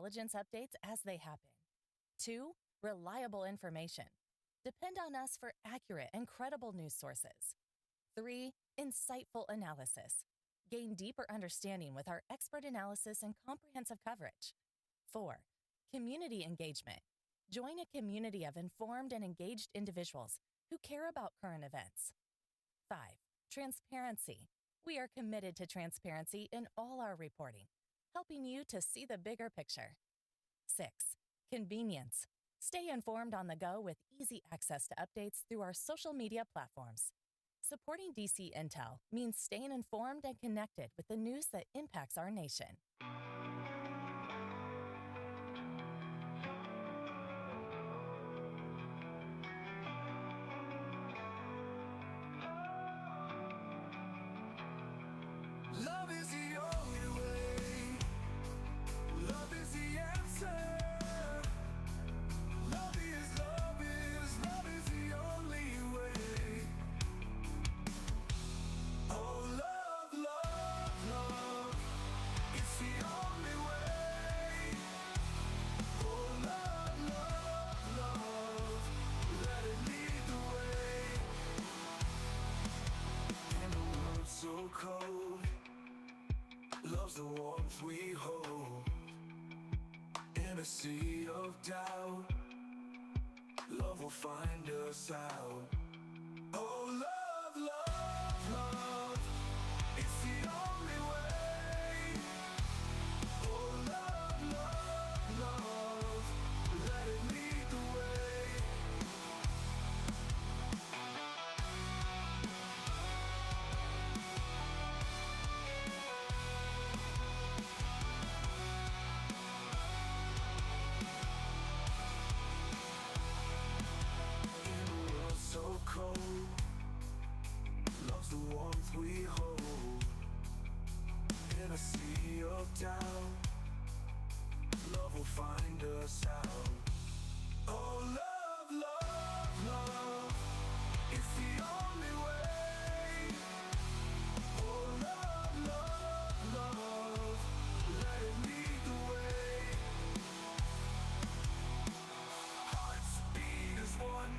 intelligence updates as they happen. 2. Reliable information. Depend on us for accurate and credible news sources. 3. Insightful analysis. Gain deeper understanding with our expert analysis and comprehensive coverage. 4. Community engagement. Join a community of informed and engaged individuals who care about current events. 5. Transparency. We are committed to transparency in all our reporting, helping you to see the bigger picture. 6. Convenience. Stay informed on the go with easy access to updates through our social media platforms. Supporting DC Intel means staying informed and connected with the news that impacts our nation. Love is the only way. Love is the answer. Love is the only way. Oh, love, love, love. It's the only way. Oh, love, love, love. Let it lead the way. In a world so cold, love's the warmth we hold. In a sea of doubt, love will find us out. Oh, love, love, love. It's the only way. Oh, love, love, love. Let it lead the way. So cold, love's the warmth we hold. In a sea of doubt, love will find us out. Oh, love, love, love. It's the only way. Oh, love, love, love. Let it lead the way. Hearts beat as one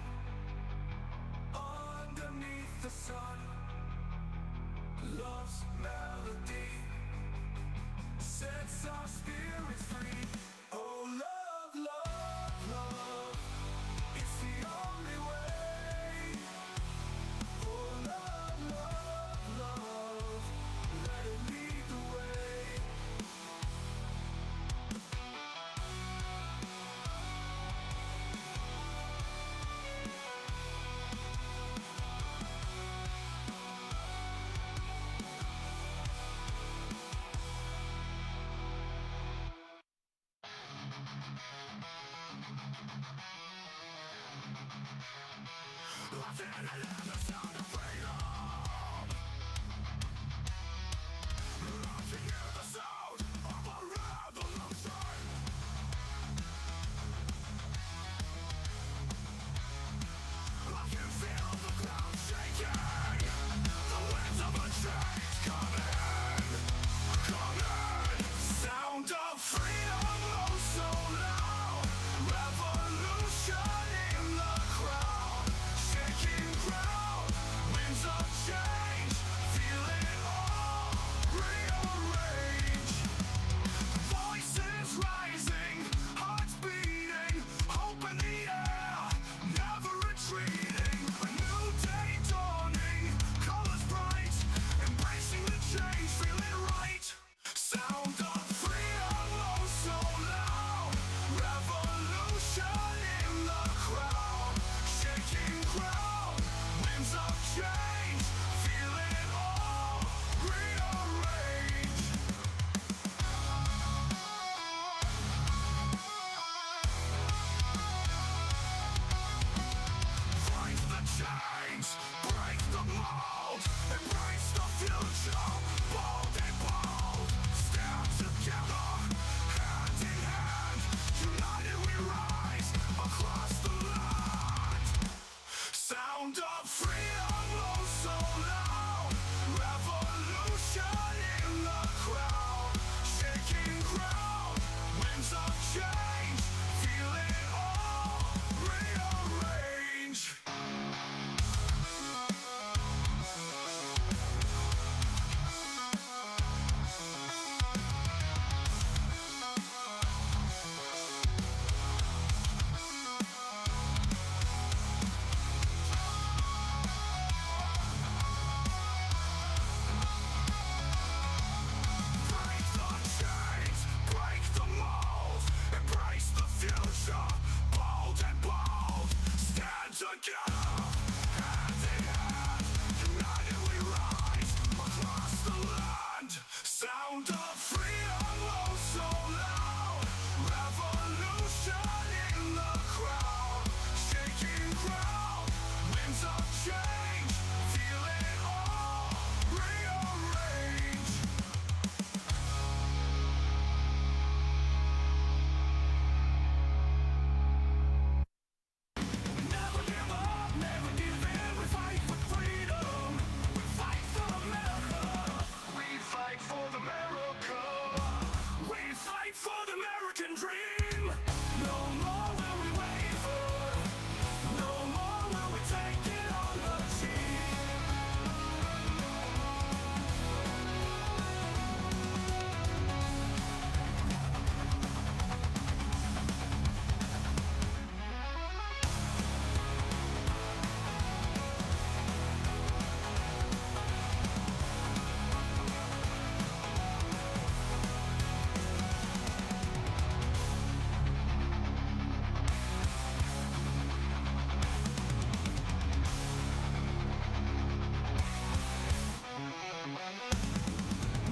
underneath the sun. Love's melody sets our spirits free. Oh, love, love. American dream. No more will we waver. No more will we take it on the cheap.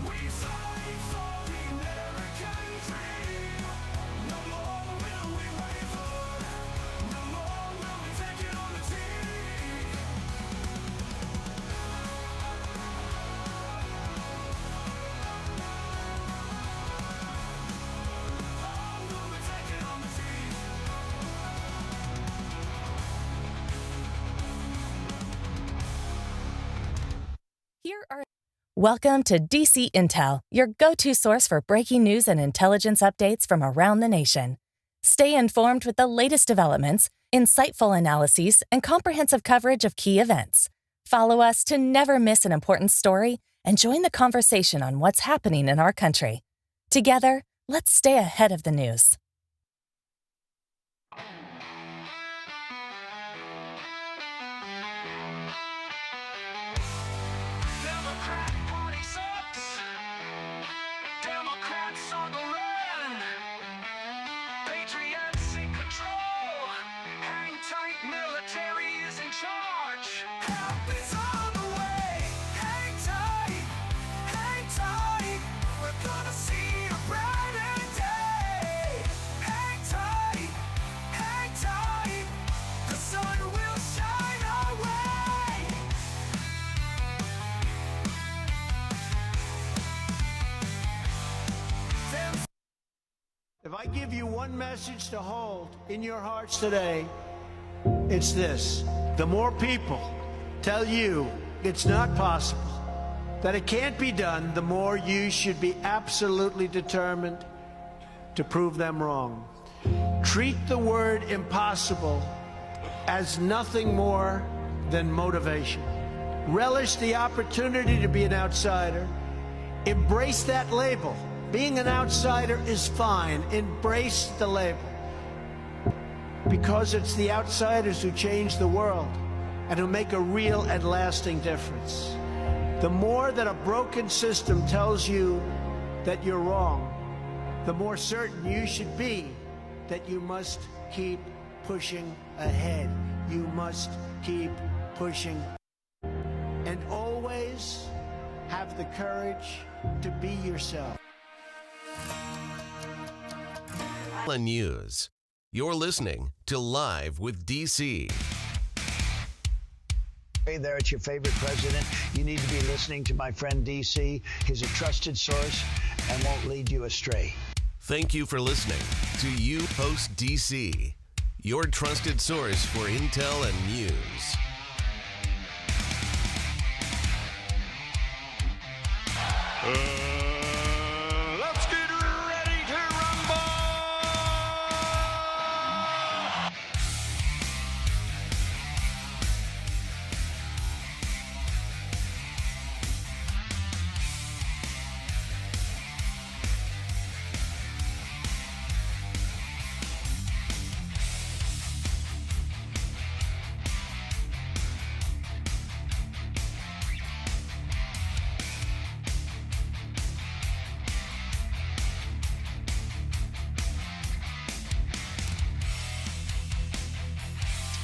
We fight for the American dream. No more will we waver. No more will we take it on the team. Oh, will we take it on the team. Here are Welcome to DC Intel, your go-to source for breaking news and intelligence updates from around the nation. Stay informed with the latest developments, insightful analyses, and comprehensive coverage of key events. Follow us to never miss an important story and join the conversation on what's happening in our country. Together, let's stay ahead of the news. Democrat Party sucks. Democrats on the run. Patriots in control. Hang tight, military is in charge. Help is on the way. Hang tight, hang tight. We're gonna see a brighter day. Hang tight, hang tight. The sun will shine our way. If I give you one message to hold in your hearts today, it's this. The more people tell you it's not possible, that it can't be done, the more you should be absolutely determined to prove them wrong. Treat the word impossible as nothing more than motivation. Relish the opportunity to be an outsider. Embrace that label. Being an outsider is fine. Embrace the label. Because it's the outsiders who change the world and who make a real and lasting difference. The more that a broken system tells you that you're wrong, the more certain you should be that you must keep pushing ahead. You must keep pushing. And always have the courage to be yourself. News. You're listening to Live with DC. Hey there, it's your favorite president. You need to be listening to my friend DC. He's a trusted source and won't lead you astray. Thank you for listening to You Host DC, your trusted source for intel and news. Let's get ready to rumble!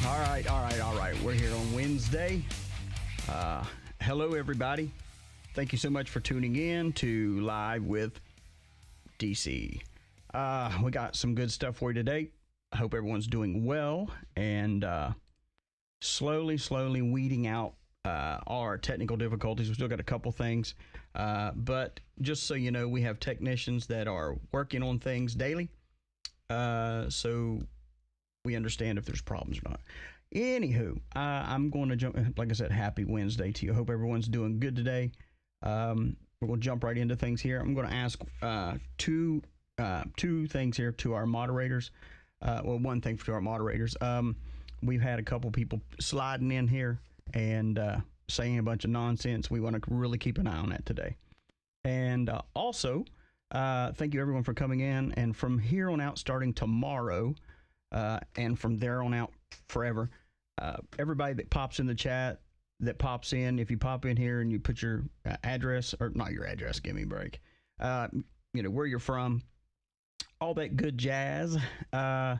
All right. We're here on Wednesday. Hello, everybody. Thank you so much for tuning in to Live with DC. We got some good stuff for you today. I hope everyone's doing well and slowly weeding out our technical difficulties. We still got a couple things, but just so you know, we have technicians that are working on things daily, so we understand if there's problems or not. Anywho, I'm going to jump, like I said, happy Wednesday to you. I hope everyone's doing good today. We're going to jump right into things here. I'm going to ask two two things here to our moderators. One thing to our moderators. We've had a couple people sliding in here and saying a bunch of nonsense. We want to really keep an eye on that today. And also, thank you everyone for coming in. And from here on out, starting tomorrow, and from there on out forever, everybody that pops in the chat, that pops in, if you pop in here and you put your address, or not your address, give me a break, where you're from, all that good jazz, I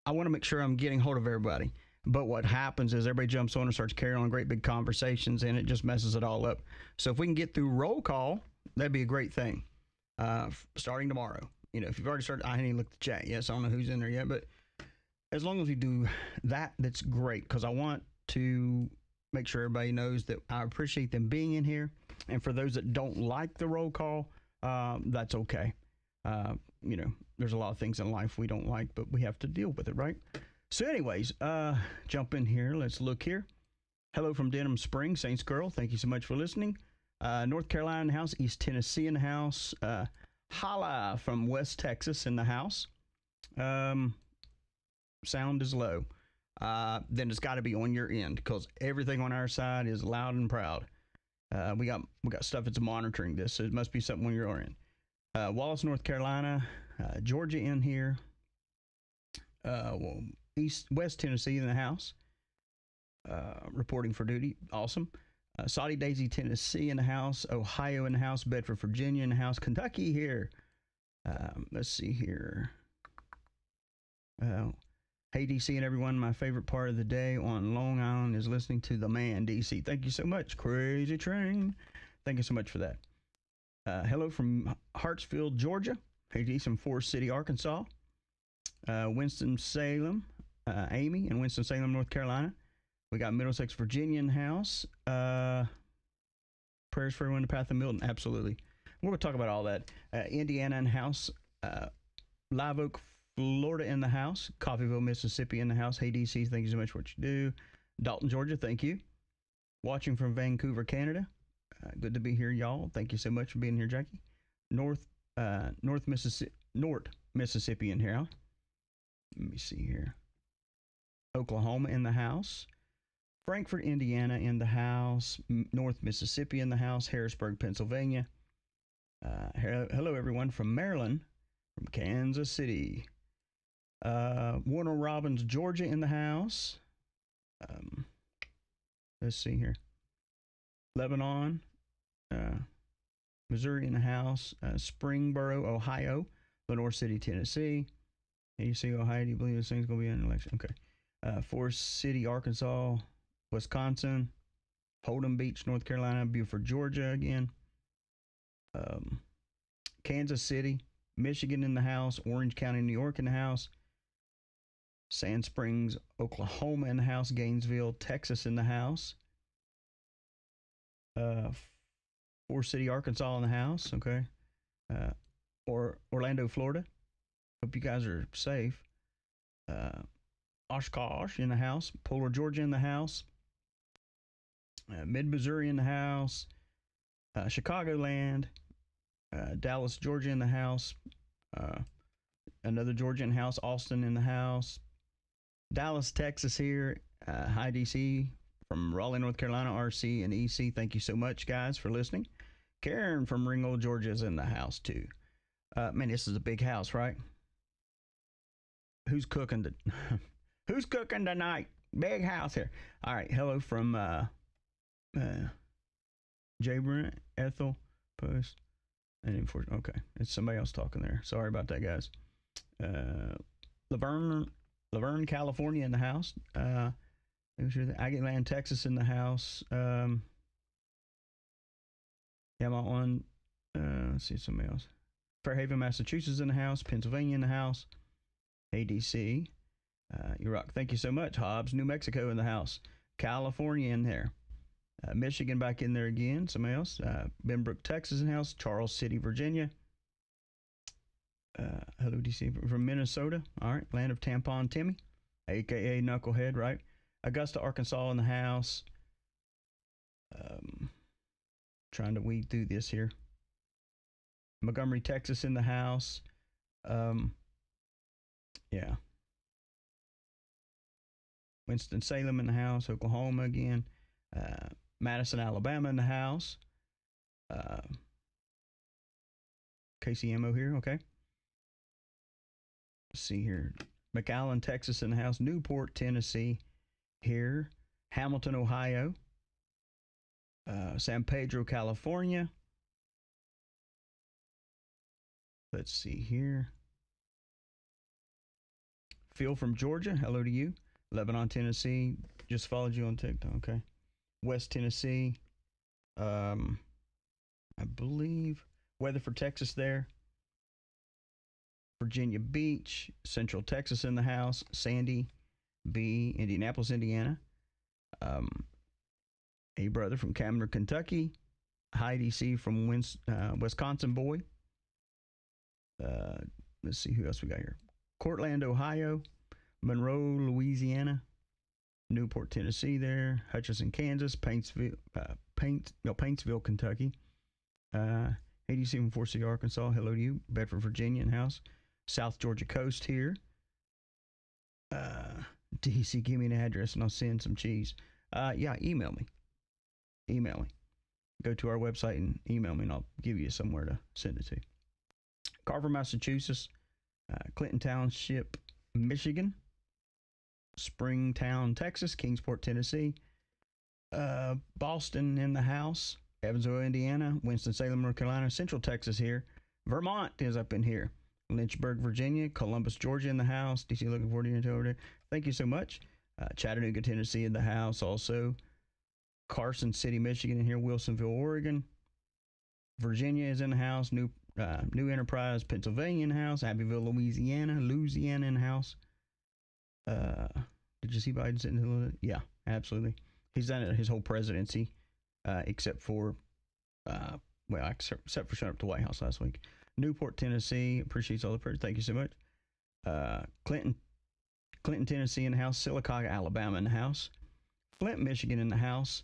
want to make sure I'm getting hold of everybody. But what happens is everybody jumps on and starts carrying on great big conversations, and it just messes it all up. So if we can get through roll call, that'd be a great thing. Starting tomorrow. If you've already started, I haven't even looked at the chat yet, so I don't know who's in there yet. But as long as we do that, that's great, because I want to make sure everybody knows that I appreciate them being in here. And for those that don't like the roll call, that's okay. There's a lot of things in life we don't like, but we have to deal with it, right? So anyways, jump in here. Let's look here. Hello from Denham Springs, Saints Girl. Thank you so much for listening. North Carolina in the house, East Tennessee in the house. Holla from West Texas in the house. Sound is low. Then it's got to be on your end, because everything on our side is loud and proud. We got stuff that's monitoring this, so it must be something on your end. Wallace, North Carolina, Georgia in here. West Tennessee in the house. Reporting for duty. Awesome. Saudi Daisy, Tennessee in the house. Ohio in the house. Bedford, Virginia in the house. Kentucky here. Let's see here. Hey, DC and everyone. My favorite part of the day on Long Island is listening to the man, DC. Thank you so much. Crazy Train. Thank you so much for that. Hello from Hartsfield, Georgia. Hey, DC from Forest City, Arkansas. Winston-Salem, Amy in Winston-Salem, North Carolina. We got Middlesex, Virginia in the house. Prayers for everyone to Path and Milton. Absolutely. We're going to talk about all that. Indiana in the house. Live Oak, Florida in the house. Coffeeville, Mississippi in the house. Hey, DC, thank you so much for what you do. Dalton, Georgia, thank you. Watching from Vancouver, Canada. Good to be here, y'all. Thank you so much for being here, Jackie. North Mississippi in here. Let me see here. Oklahoma in the house. Frankfort, Indiana in the house. North Mississippi in the house. Harrisburg, Pennsylvania. Hello, everyone from Maryland, from Kansas City. Warner Robins, Georgia in the house. Let's see here. Lebanon, Missouri in the house. Springboro, Ohio. Lenore City, Tennessee. AC, Ohio, do you believe this thing's going to be an election? Okay. Forest City, Arkansas. Wisconsin. Holden Beach, North Carolina. Beaufort, Georgia again. Kansas City. Michigan in the house. Orange County, New York in the house. Sand Springs, Oklahoma in the house. Gainesville, Texas in the house. Forest City, Arkansas in the house. Okay. Orlando, Florida. Hope you guys are safe. Oshkosh in the house. Polar, Georgia in the house. Mid-Missouri in the house. Chicagoland. Dallas, Georgia in the house. Another Georgia in the house. Austin in the house. Dallas, Texas here. Hi, DC. From Raleigh, North Carolina, RC and EC. Thank you so much, guys, for listening. Karen from Ringgold, Georgia is in the house, too. Man, this is a big house, right? Who's cooking? Who's cooking tonight? Big house here. All right. Hello from Jay Brent, Ethel, Post, and okay, it's somebody else talking there. Sorry about that, guys. Laverne, California in the house. Aggieland, Texas in the house. Yeah, my one. Let's see, somebody else. Fairhaven, Massachusetts in the house. Pennsylvania in the house. ADC. You rock. Thank you so much. Hobbs, New Mexico in the house. California in there. Michigan back in there again. Somebody else. Benbrook, Texas in the house. Charles City, Virginia. Hello, DC. From Minnesota. All right. Land of Tampon Timmy, a.k.a. Knucklehead, right? Augusta, Arkansas in the house. Trying to weed through this here. Montgomery, Texas in the house. Yeah. Winston-Salem in the house. Oklahoma again. Madison, Alabama in the house. KCMO here. Okay. Let's see here. McAllen, Texas in the house. Newport, Tennessee here. Hamilton, Ohio. San Pedro, California. Let's see here. Phil from Georgia, hello to you. Lebanon, Tennessee, just followed you on TikTok. Okay. West Tennessee, I believe. Weatherford, Texas there. Virginia Beach, Central Texas in the house. Sandy B, Indianapolis, Indiana. A brother from Camden, Kentucky. Heidi C from Wisconsin boy. Let's see who else we got here. Cortland, Ohio. Monroe, Louisiana. Newport, Tennessee there. Hutchinson, Kansas. Paintsville, Kentucky. 87 Fort City, Arkansas. Hello to you. Bedford, Virginia in house. South Georgia coast here. DC, give me an address and I'll send some cheese. Yeah, email me. Go to our website and email me and I'll give you somewhere to send it to. Carver, Massachusetts. Clinton Township, Michigan. Springtown, Texas. Kingsport, Tennessee. Boston in the house. Evansville, Indiana. Winston-Salem, North Carolina. Central Texas here. Vermont is up in here. Lynchburg, Virginia. Columbus, Georgia in the house. DC, looking forward to you over there. Thank you so much. Chattanooga, Tennessee in the house also. Carson City, Michigan in here. Wilsonville, Oregon. Virginia is in the house. New Enterprise, Pennsylvania in the house. Abbeville, Louisiana in the house. Did you see Biden sitting a little bit? Yeah, absolutely. He's done it his whole presidency, except for except for showing up at the White House last week. Newport, Tennessee, appreciates all the prayers. Thank you so much. Clinton, Tennessee in the house. Sylacauga, Alabama in the house. Flint, Michigan in the house.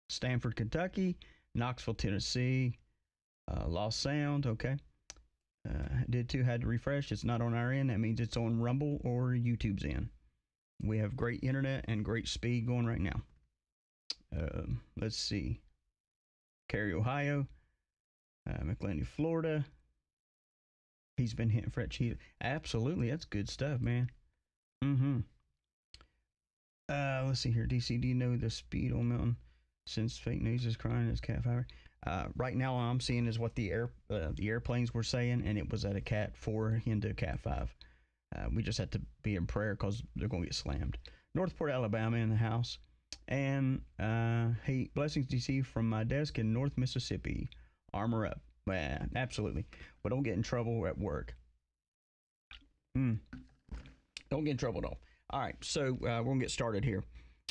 Stanford, Kentucky. Knoxville, Tennessee. Lost Sound, okay. Did too, had to refresh. It's not on our end. That means it's on Rumble or YouTube's end. We have great internet and great speed going right now. Let's see. Cary, Ohio. McLean, Florida. He's been hitting Fred Cheetah. Absolutely, that's good stuff, man. Let's see here. DC, do you know the speed on Mountain? Since fake news is crying, it's Cat 5. Right now, all I'm seeing is what the airplanes were saying, and it was at a Cat 4 into a Cat 5. We just have to be in prayer because they're going to get slammed. Northport, Alabama in the house. And hey, blessings DC from my desk in North Mississippi. Armor up. Absolutely. But don't get in trouble at work. Don't get in trouble at all. All right, so we're going to get started here.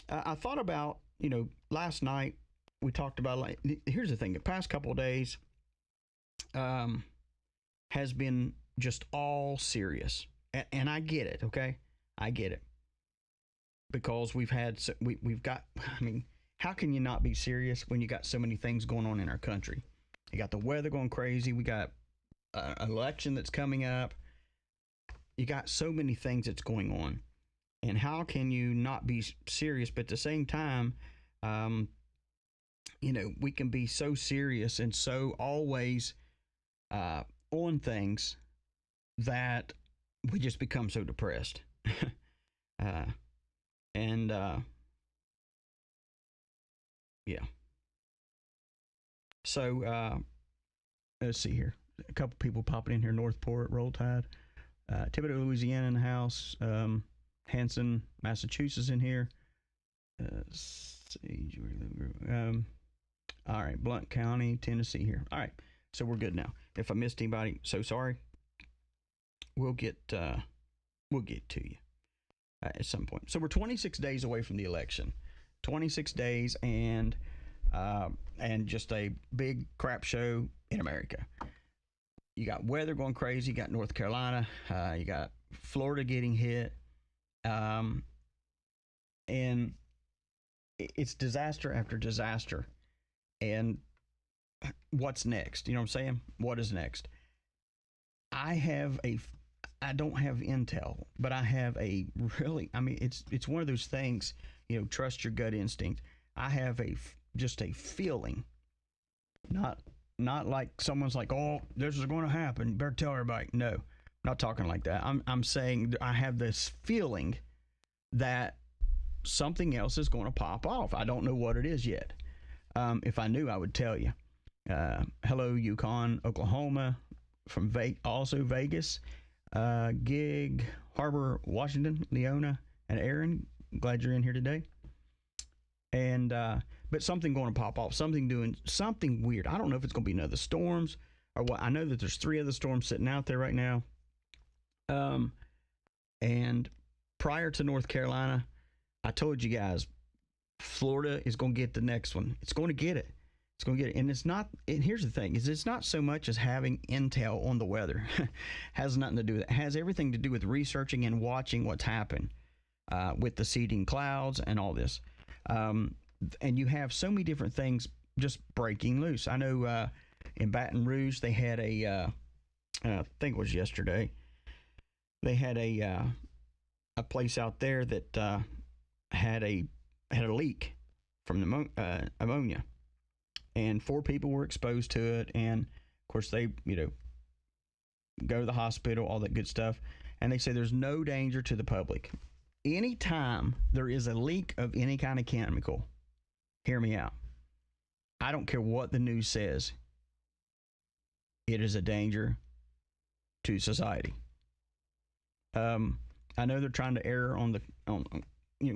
I thought about, last night we talked about, here's the thing, the past couple of days has been just all serious. And I get it, okay? I get it. Because we've got, how can you not be serious when you got so many things going on in our country? You got the weather going crazy. We got an election that's coming up. You got so many things that's going on. And how can you not be serious? But at the same time, we can be so serious and so always on things that we just become so depressed. Yeah. So let's see here. A couple people popping in here. Northport, Roll Tide, Thibodaux, Louisiana in the house. Hanson, Massachusetts in here. All right, Blount County, Tennessee here. All right, so we're good now. If I missed anybody, so sorry. We'll get to you at some point. So we're 26 days away from the election. 26 days and just a big crap show in America. You got weather going crazy. You got North Carolina. You got Florida getting hit. And it's disaster after disaster. And what's next? You know what I'm saying? What is next? I don't have intel, but I have a really, I mean, it's one of those things, trust your gut instinct. I have just a feeling, not like someone's like, oh, this is going to happen, better tell everybody. No, not talking like that. I'm saying I have this feeling that something else is going to pop off. I don't know what it is yet. If I knew, I would tell you. Hello, Yukon, Oklahoma, from also Vegas, Gig, Harbor, Washington, Leona, and Aaron. Glad you're in here today. And but something going to pop off, doing something weird. I don't know if it's going to be another storms or what. I know that there's 3 other storms sitting out there right now. And prior to North Carolina, I told you guys, Florida is going to get the next one. It's going to get it. It's going to get it. And it's not, and here's the thing, is it's not so much as having intel on the weather. Has nothing to do with it. It has everything to do with researching and watching what's happened with the seeding clouds and all this. And you have so many different things just breaking loose. I know in Baton Rouge, they had I think it was yesterday, they had a place out there that had a leak from the ammonia, and 4 people were exposed to it. And of course, they go to the hospital, all that good stuff. And they say there's no danger to the public. Anytime there is a leak of any kind of chemical, hear me out. I don't care what the news says. It is a danger to society. I know they're trying to err on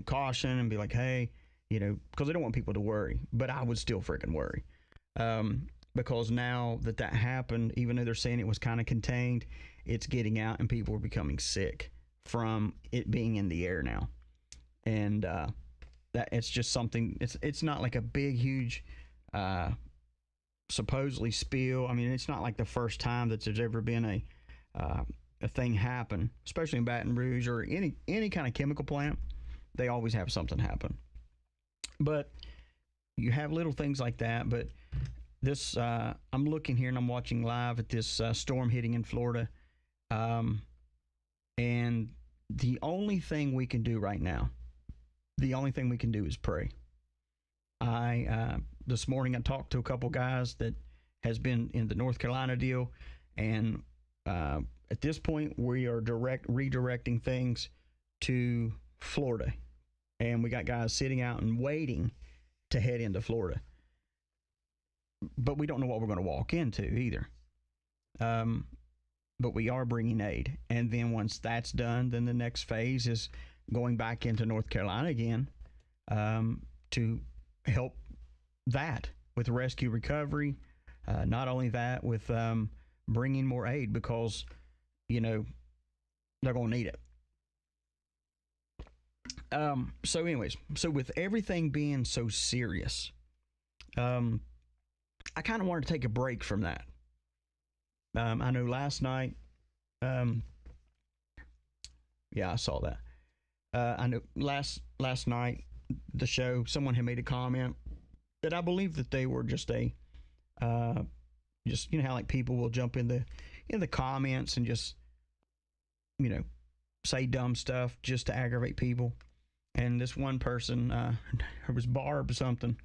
caution and be like, hey, because they don't want people to worry. But I would still freaking worry. Because now that happened, even though they're saying it was kind of contained, it's getting out and people are becoming sick from it being in the air now. And that it's just something, it's not like a big, huge, supposedly spill. I mean, it's not like the first time that there's ever been a thing happen, especially in Baton Rouge or any kind of chemical plant. They always have something happen. But you have little things like that. But this, I'm looking here and I'm watching live at this storm hitting in Florida. And the only thing we can do right now, is pray. This morning I talked to a couple guys that has been in the North Carolina deal, and at this point we are redirecting things to Florida, and we got guys sitting out and waiting to head into Florida, but we don't know what we're going to walk into either. But we are bringing aid, and then once that's done, then the next phase is going back into North Carolina again to help that with rescue recovery. Not only that, with bringing more aid, because they're going to need it. So anyways, with everything being so serious, I kind of wanted to take a break from that. I know last night, I saw that. I know last night, the show, someone had made a comment that I believe that they were just how like people will jump in the comments and just, say dumb stuff just to aggravate people. And this one person, her was Barb something,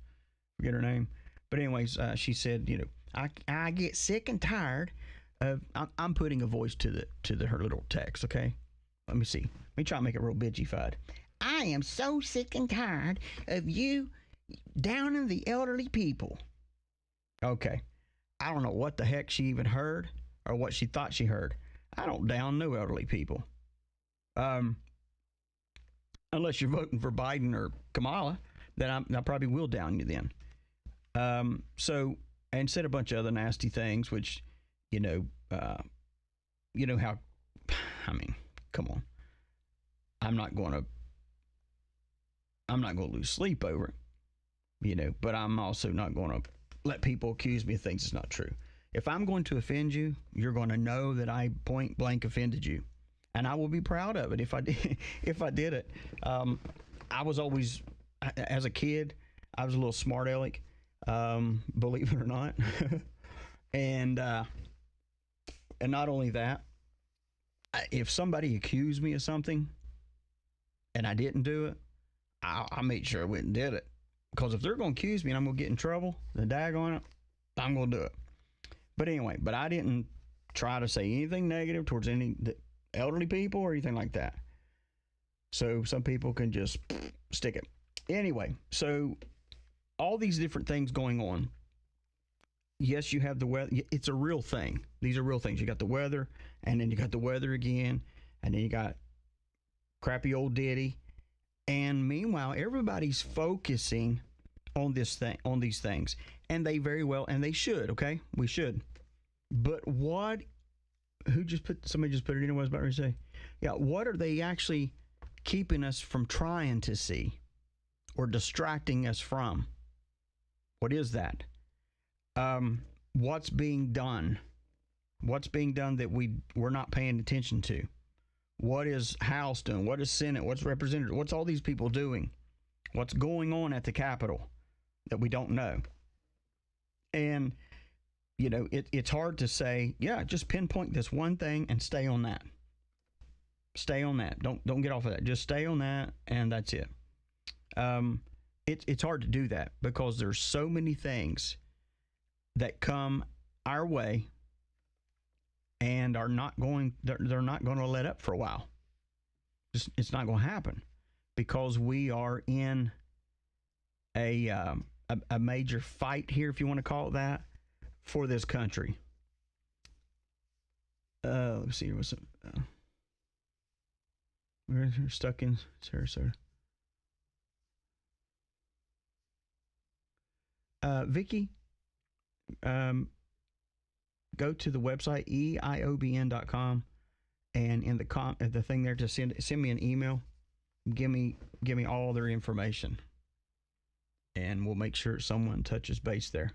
forget her name. But anyways, she said, I get sick and tired of, I'm putting a voice to her little text, okay? Let me see. Let me try to make it real bitchy-fied. I am so sick and tired of you downing the elderly people. Okay. I don't know what the heck she even heard or what she thought she heard. I don't down no elderly people. Unless you're voting for Biden or Kamala, then I probably will down you then. So, and said a bunch of other nasty things, which, how, I mean, come on. I'm not going to lose sleep over it, but I'm also not going to let people accuse me of things that's not true. If I'm going to offend you, you're going to know that I point blank offended you. And I will be proud of it if I did it. I was always, as a kid, I was a little smart aleck, believe it or not. And not only that, if somebody accused me of something and I didn't do it, I made sure I went and did it. Because if they're going to accuse me and I'm going to get in trouble, the daggone it, I'm going to do it. But anyway, I didn't try to say anything negative towards any elderly people or anything like that. So some people can just stick it. Anyway, so all these different things going on. Yes, you have the weather. It's a real thing. These are real things. You got the weather, and then you got the weather again, and then you got crappy old Diddy. And meanwhile, everybody's focusing on these things, and they very well, and they should. Okay, we should. But somebody just put it in what I was about to say. Yeah, what are they actually keeping us from trying to see or distracting us from? What is that? What's being done? What's being done that we're not paying attention to? What is House doing? What is Senate? What's Representative? What's all these people doing? What's going on at the Capitol that we don't know? And, you know, it's hard to say, yeah, just pinpoint this one thing and stay on that. Stay on that. Don't get off of that. Just stay on that, and that's it. It's hard to do that because there's so many things that come our way and they're not going to let up for a while. It's not going to happen because we are in a major fight here, if you want to call it that, for this country. Let's see. We're stuck in Sarasota. Vicky, go to the website eiobn.com, and in the thing there, to send me an email. Give me all their information, and we'll make sure someone touches base there.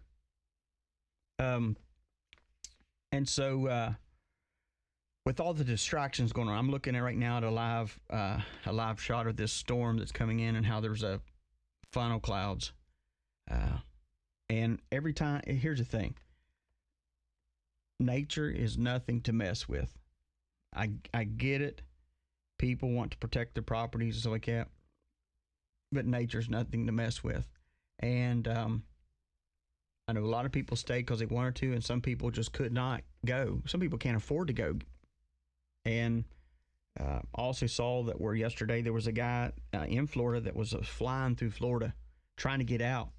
And so with all the distractions going on, I'm looking at right now at a live shot of this storm that's coming in and how there's a funnel clouds. And every time, here's the thing. Nature is nothing to mess with. I get it. People want to protect their properties and stuff like that. But nature's nothing to mess with. And I know a lot of people stayed because they wanted to, and some people just could not go. Some people can't afford to go. And also saw that yesterday there was a guy in Florida that was flying through Florida trying to get out.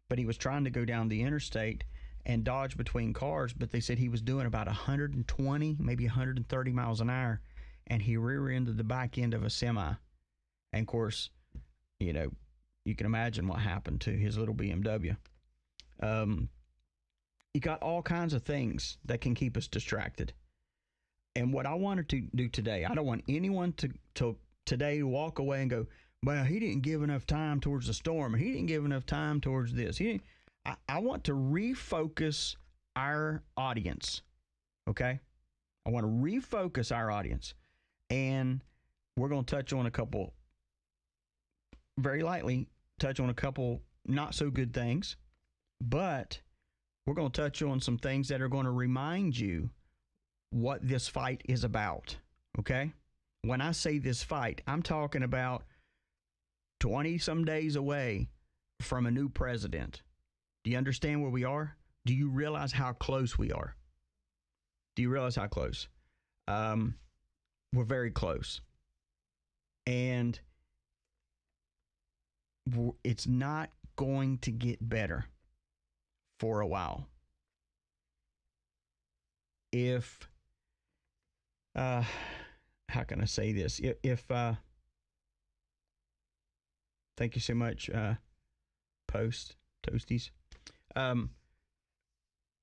But he was trying to go down the interstate and dodge between cars, but they said he was doing about 120, maybe 130 miles an hour, and he rear-ended the back end of a semi. And of course, you know, you can imagine what happened to his little BMW. You got all kinds of things that can keep us distracted. And what I wanted to do today, I don't want anyone to today walk away and go, well, he didn't give enough time towards the storm, and he didn't give enough time towards this. I want to refocus our audience, okay? I want to refocus our audience, and we're going to touch on a couple, very lightly, touch on a couple not so good things, but we're going to touch on some things that are going to remind you what this fight is about, okay? When I say this fight, I'm talking about 20-some days away from a new president. Do you understand where we are? Do you realize how close we are? Do you realize how close? We're very close. And it's not going to get better for a while. If, how can I say this? If thank you so much, Toasties.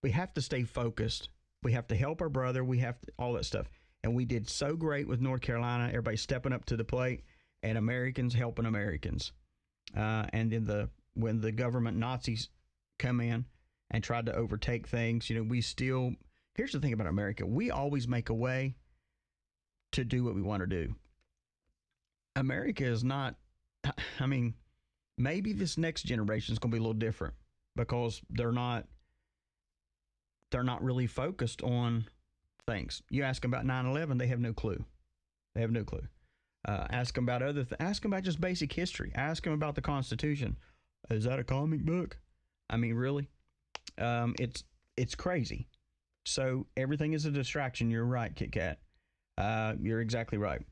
We have to stay focused. We have to help our brother. We have to, all that stuff. And we did so great with North Carolina. Everybody stepping up to the plate, and Americans helping Americans. And then when the government Nazis come in and tried to overtake things, you know, here's the thing about America. We always make a way to do what we want to do. America is not, I mean, maybe this next generation is going to be a little different because they're not really focused on things. You ask them about 9/11, they have no clue. They have no clue. Ask them about ask them about just basic history. Ask them about the Constitution. Is that a comic book? I mean, really? It's crazy. So everything is a distraction. You're right, Kit Kat. You're exactly right.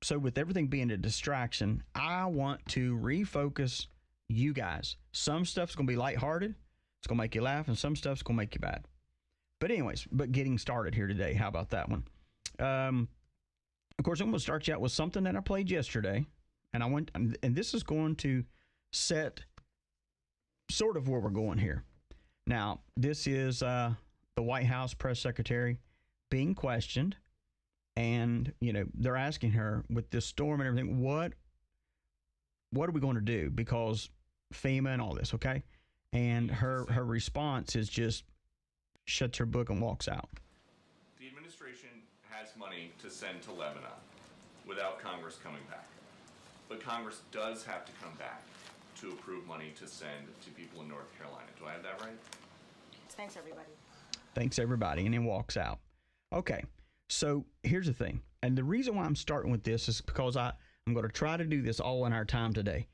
So with everything being a distraction, I want to refocus you guys. Some stuff's going to be lighthearted. It's going to make you laugh, and some stuff's going to make you bad. But anyways, getting started here today. How about that one? Of course, I'm going to start you out with something that I played yesterday, and this is going to set sort of where we're going here. Now, this is the White House press secretary being questioned, and they're asking her with this storm and everything, what are we going to do, because FEMA and all this, okay? And her response is just shuts her book and walks out. The administration has money to send to Lebanon without Congress coming back. But Congress does have to come back to approve money to send to people in North Carolina. Do I have that right? Thanks, everybody. Thanks, everybody. And then walks out. Okay. So here's the thing. And the reason why I'm starting with this is because I'm going to try to do this all in our time today.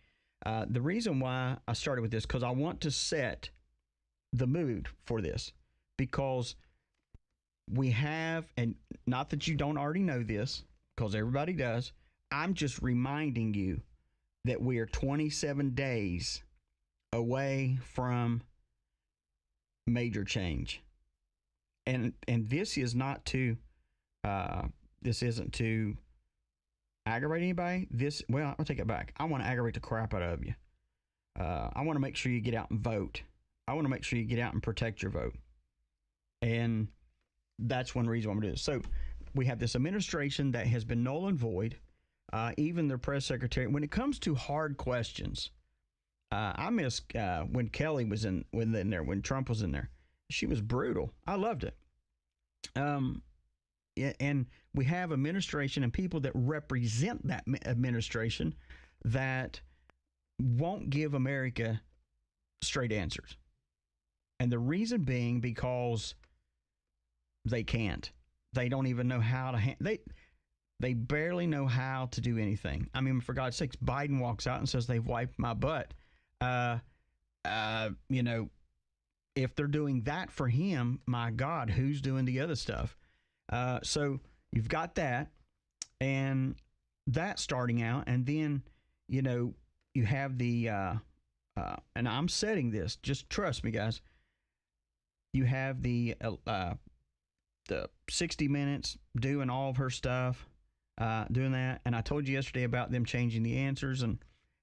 The reason why I started with this, because I want to set the mood for this, because we have, and not that you don't already know this, because everybody does, I'm just reminding you that we are 27 days away from major change. And this is not to, this isn't to aggravate anybody. I'll take it back. I want to aggravate the crap out of you. I want to make sure you get out and vote. I want to make sure you get out and protect your vote. And that's one reason why I'm doing this. So we have this administration that has been null and void. Even their press secretary, when it comes to hard questions, I miss when Kelly was in there, when Trump was in there. She was brutal. I loved it. And we have administration and people that represent that administration that won't give America straight answers. And the reason being because they can't. They don't even know how to they barely know how to do anything. I mean, for God's sakes, Biden walks out and says they've wiped my butt. If they're doing that for him, my God, who's doing the other stuff? So you've got that, and that starting out, and then, you have the, and I'm setting this, just trust me, guys. You have the 60 Minutes doing all of her stuff, doing that. And I told you yesterday about them changing the answers. And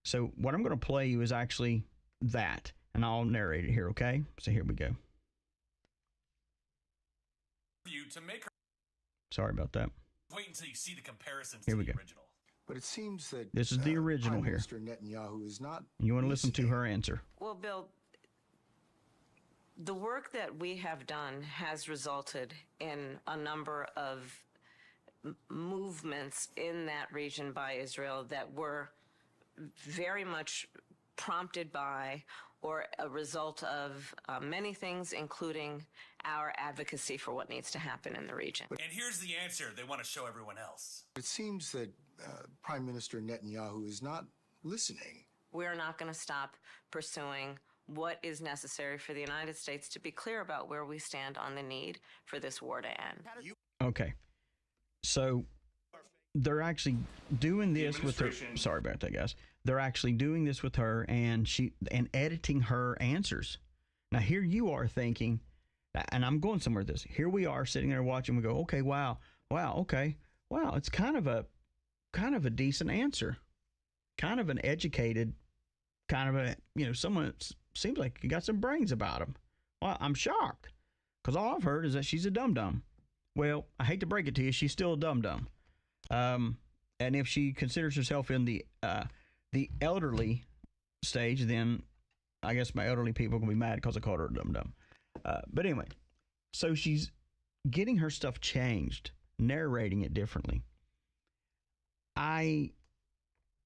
so what I'm going to play you is actually that, and I'll narrate it here. Okay. So here we go. You to make her Sorry about that. wait until you see the comparisons Here to we the go. original. But it seems that This is the original Prime here. Minister Netanyahu is not. You want to listen to her answer. Well, Bill, the work that we have done has resulted in a number of movements in that region by Israel that were very much prompted by or a result of many things, including our advocacy for what needs to happen in the region. And here's the answer they want to show everyone else. It seems that Prime Minister Netanyahu is not listening. We're not going to stop pursuing what is necessary for the United States to be clear about where we stand on the need for this war to end. Okay. So they're actually doing this with her. Sorry about that, guys. They're actually doing this with her, and editing her answers. Now here you are thinking, and I'm going somewhere with this. Here we are sitting there watching. We go, okay, wow, okay, wow. It's kind of a decent answer, kind of an educated, kind of a someone that seems like you got some brains about him. Well, I'm shocked because all I've heard is that she's a dum-dum. Well, I hate to break it to you, she's still a dum-dum. And if she considers herself in the elderly stage, then I guess my elderly people are going to be mad because I called her a dum-dum. But anyway, so she's getting her stuff changed, narrating it differently. And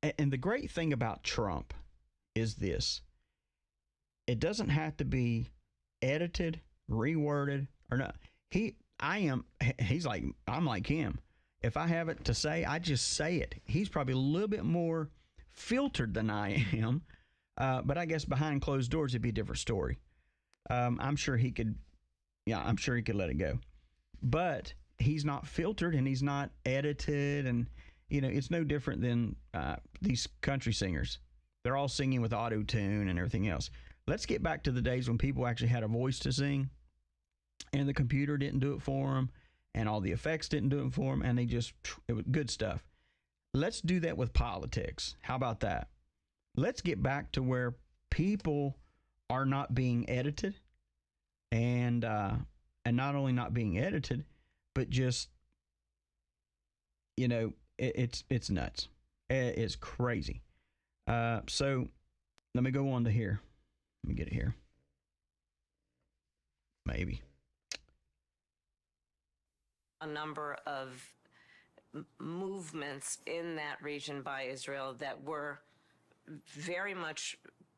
the great thing about Trump is this. It doesn't have to be edited, reworded, or not. he's like, I'm like him. If I have it to say, I just say it. He's probably a little bit more filtered than I am. But I guess behind closed doors, it'd be a different story. I'm sure he could let it go. But he's not filtered and he's not edited. And, it's no different than these country singers. They're all singing with auto-tune and everything else. Let's get back to the days when people actually had a voice to sing and the computer didn't do it for them and all the effects didn't do it for them, and it was good stuff. Let's do that with politics. How about that? Let's get back to where people are not being edited and not only not being edited, but just, it's nuts. It's crazy. So let me go on to here. Let me get it here. Maybe. A number of movements in that region by Israel that were very much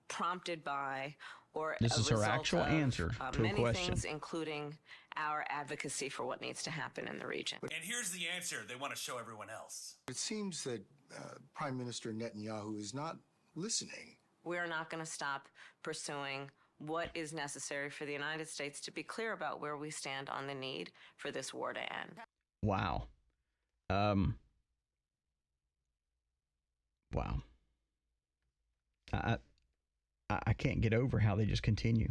prompted by or this is her actual answer to a many question. Things, including our advocacy for what needs to happen in the region. And here's the answer they want to show everyone else. It seems that Prime Minister Netanyahu is not listening. We're not going to stop pursuing what is necessary for the United States to be clear about where we stand on the need for this war to end. Wow. Wow. I can't get over how they just continue.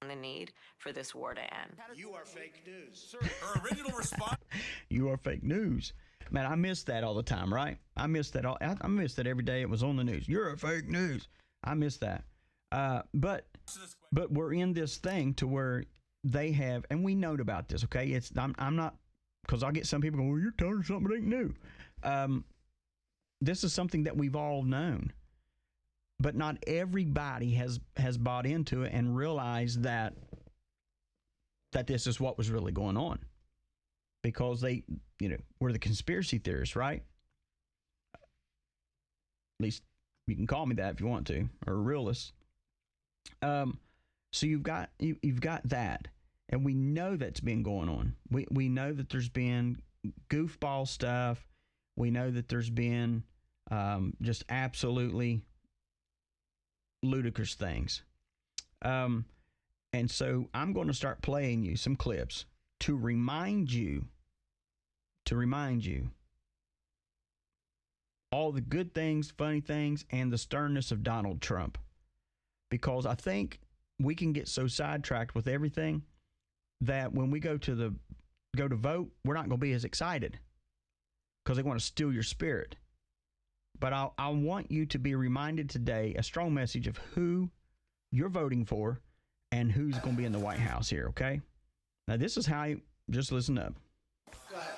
On the need for this war to end. You are fake news. Sir, her original response. You are fake news. Man, I miss that all the time, right? I miss that I miss that every day it was on the news. You're a fake news. I miss that. But we're in this thing to where they have, and we know about this, okay? I'm not, because I'll get some people going, well, you're telling something that ain't new. This is something that we've all known. But not everybody has bought into it and realized that this is what was really going on. Because they, we're the conspiracy theorists, right? At least you can call me that if you want to, or a realist. So you've got that, and we know that's been going on. We know that there's been goofball stuff. We know that there's been just absolutely ludicrous things. And so I'm going to start playing you some clips to remind you all the good things, funny things, and the sternness of Donald Trump. Because I think we can get so sidetracked with everything that when we go to vote, we're not going to be as excited because they want to steal your spirit. But I want you to be reminded today, a strong message of who you're voting for and who's going to be in the White House here, okay? Now, this is how just listen up. Go ahead.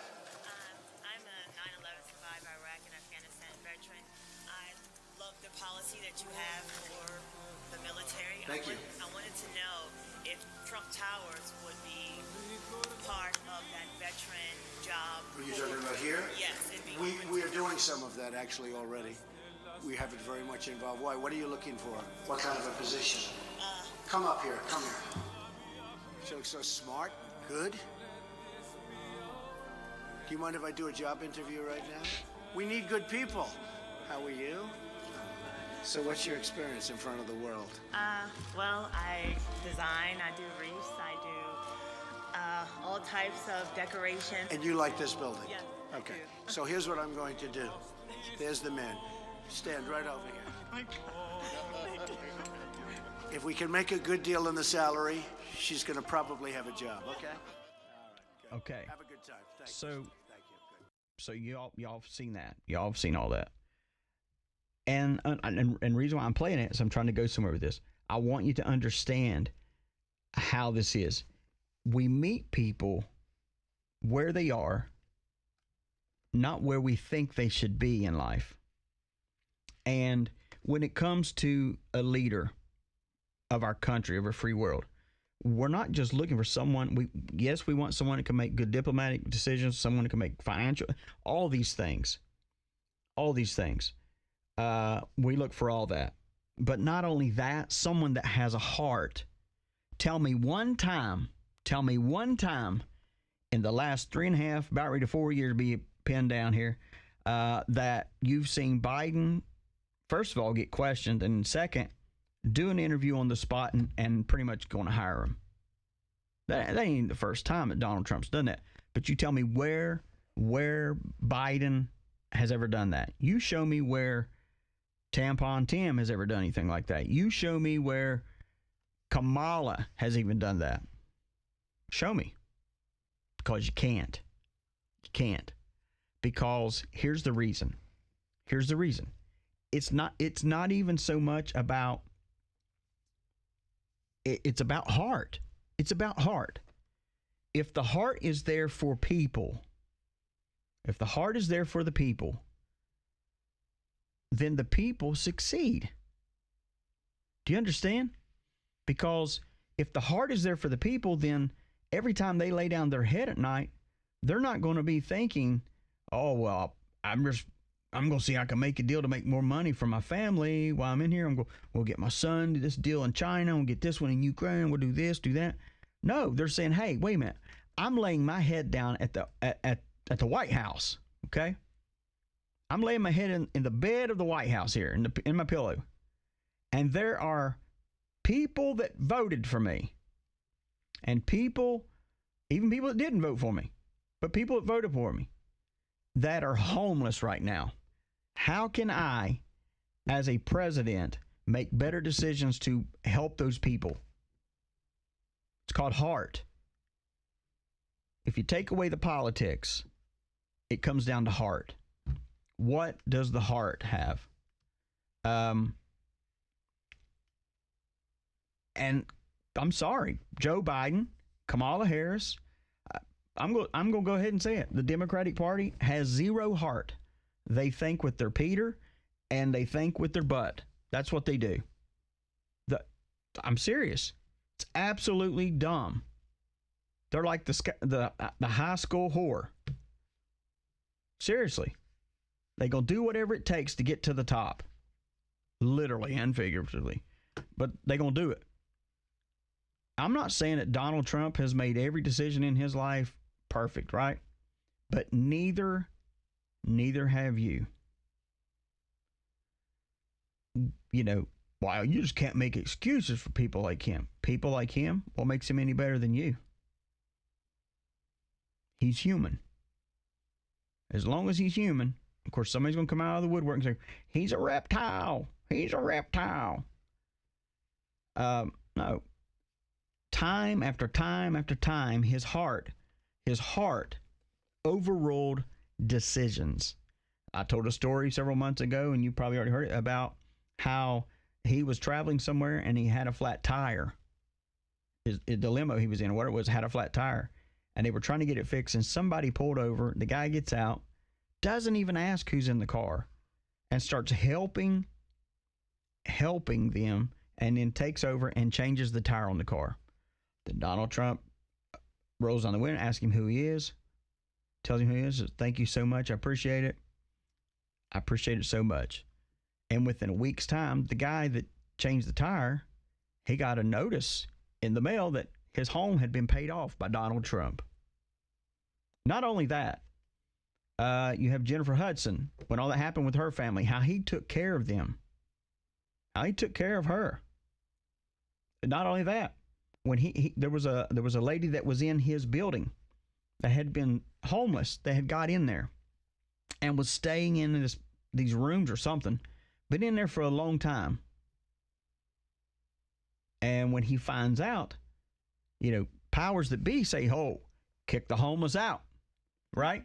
I'm a 9/11 survivor, Iraq and Afghanistan veteran. I love the policy that you have for the military. Thank you. I wanted to know if Trump Towers would be part of that veteran job. Are you talking about here? Yes. We are doing some of that actually already. We have it very much involved. Why? What are you looking for? What kind of a position? Come up here. Come here. You look so smart. Good. Do you mind if I do a job interview right now? We need good people. How are you? So what's your experience in front of the world? Well, I design, I do wreaths, I do all types of decorations. And you like this building? Yeah. Okay. So here's what I'm going to do. There's the man. Stand right over here. If we can make a good deal in the salary, she's going to probably have a job, okay? All right, Okay. Have a good time. Thank So, you. Thank you. Good. so y'all have seen that. Y'all have seen all that. And reason why I'm playing it is I'm trying to go somewhere with this. I want you to understand how this is. We meet people where they are, not where we think they should be in life. And when it comes to a leader of our country, of our free world, we're not just looking for someone. We want someone who can make good diplomatic decisions, someone who can make financial, all these things. We look for all that. But not only that, someone that has a heart. Tell me one time in the last 3.5, about ready to 4 years, be pinned down here, that you've seen Biden, first of all, get questioned, and second, do an interview on the spot and pretty much going to hire him? That ain't the first time that Donald Trump's done that. But you tell me where Biden has ever done that. You show me where Tampon Tim has ever done anything like that. You show me where Kamala has even done that. Show me. Because you can't. You can't. Because here's the reason. Here's the reason. It's not even so much about, it's about heart. It's about heart. If the heart is there for people, if the heart is there for the people, then the people succeed. Do you understand? Because if the heart is there for the people, then every time they lay down their head at night, they're not going to be thinking, oh, well, I'm going to see I can make a deal to make more money for my family while I'm in here. We'll get my son this deal in China. We'll get this one in Ukraine. We'll do this, do that. No, they're saying, hey, wait a minute. I'm laying my head down at the White House, okay? I'm laying my head in the bed of the White House here, in my pillow. And there are people that voted for me. And people, even people that didn't vote for me, but people that voted for me, that are homeless right now. How can I, as a president, make better decisions to help those people? It's called heart. If you take away the politics, it comes down to heart. What does the heart have? And I'm sorry, Joe Biden, Kamala Harris, I'm going to go ahead and say it. The Democratic Party has zero heart. They think with their Peter and they think with their butt. That's what they do. I'm serious. It's absolutely dumb. They're like the high school whore. Seriously. They're going to do whatever it takes to get to the top. Literally and figuratively. But they're going to do it. I'm not saying that Donald Trump has made every decision in his life perfect, right? But neither have you. You know, wow, you just can't make excuses for people like him. People like him, what makes him any better than you? He's human. As long as he's human, of course, somebody's going to come out of the woodwork and say, he's a reptile. He's a reptile. No. Time after time after time, his heart overruled decisions. I told a story several months ago, and you probably already heard it, about how he was traveling somewhere and he had a flat tire. The limo he was in, what it was, had a flat tire. And they were trying to get it fixed, and somebody pulled over. The guy gets out, doesn't even ask who's in the car, and starts helping them, and then takes over and changes the tire on the car. Then Donald Trump rolls on the window, asks him who he is, tells him who he is, says, thank you so much, I appreciate it. I appreciate it so much. And within a week's time, the guy that changed the tire, he got a notice in the mail that his home had been paid off by Donald Trump. Not only that, you have Jennifer Hudson, when all that happened with her family, how he took care of them, how he took care of her. Not only that, when there was a lady that was in his building that had been homeless, that had got in there and was staying in these rooms or something, been in there for a long time. And when he finds out, you know, powers that be say, oh, kick the homeless out, right?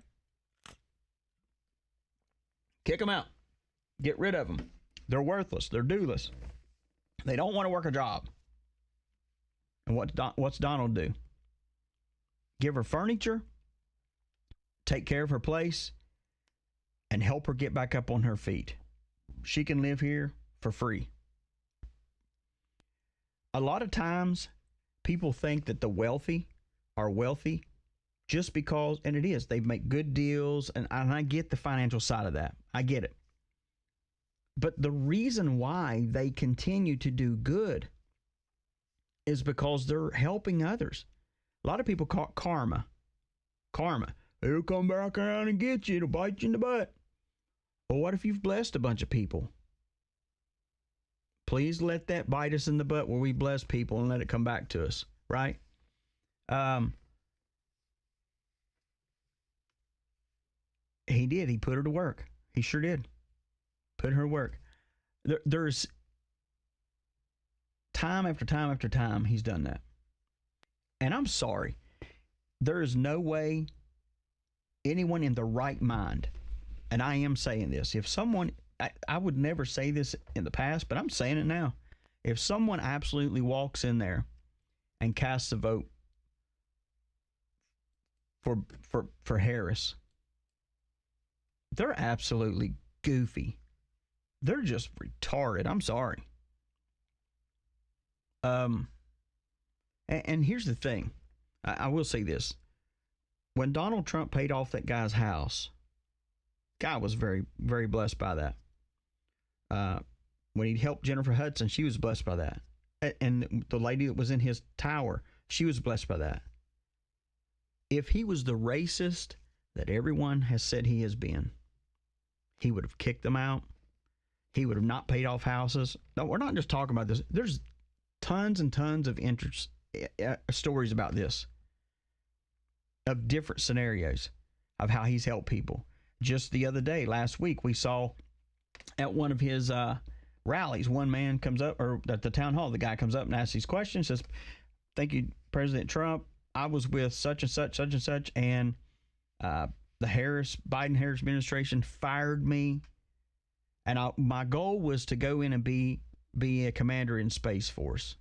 Kick them out. Get rid of them. They're worthless. They're dooless. They don't want to work a job. And what's Donald do? Give her furniture, take care of her place, and help her get back up on her feet. She can live here for free. A lot of times, people think that the wealthy are wealthy just because, and it is, they make good deals, and I get the financial side of that. I get it. But the reason why they continue to do good is because they're helping others. A lot of people call it karma. Karma. It'll come back around and get you. It'll bite you in the butt. Well, what if you've blessed a bunch of people? Please let that bite us in the butt where we bless people and let it come back to us, right? He did. He put her to work. He sure did. Put her to work. There's time after time after time he's done that. And I'm sorry. There is no way anyone in the right mind, and I am saying this, if someone, I would never say this in the past, but I'm saying it now. If someone absolutely walks in there and casts a vote for Harris, they're absolutely goofy. They're just retarded. I'm sorry. And here's the thing. I will say this. When Donald Trump paid off that guy's house, guy was very, very blessed by that. When he helped Jennifer Hudson, she was blessed by that. And the lady that was in his tower, she was blessed by that. If he was the racist that everyone has said he has been, he would have kicked them out. He would have not paid off houses. No, we're not just talking about this. There's tons and tons of stories about this, of different scenarios of how he's helped people. Just the other day, last week, we saw at one of his rallies, one man comes up, or at the town hall, the guy comes up and asks these questions, says, "Thank you, President Trump. I was with such and such, such and such, and the Biden-Harris administration fired me. And my goal was to go in and be a commander in Space Force."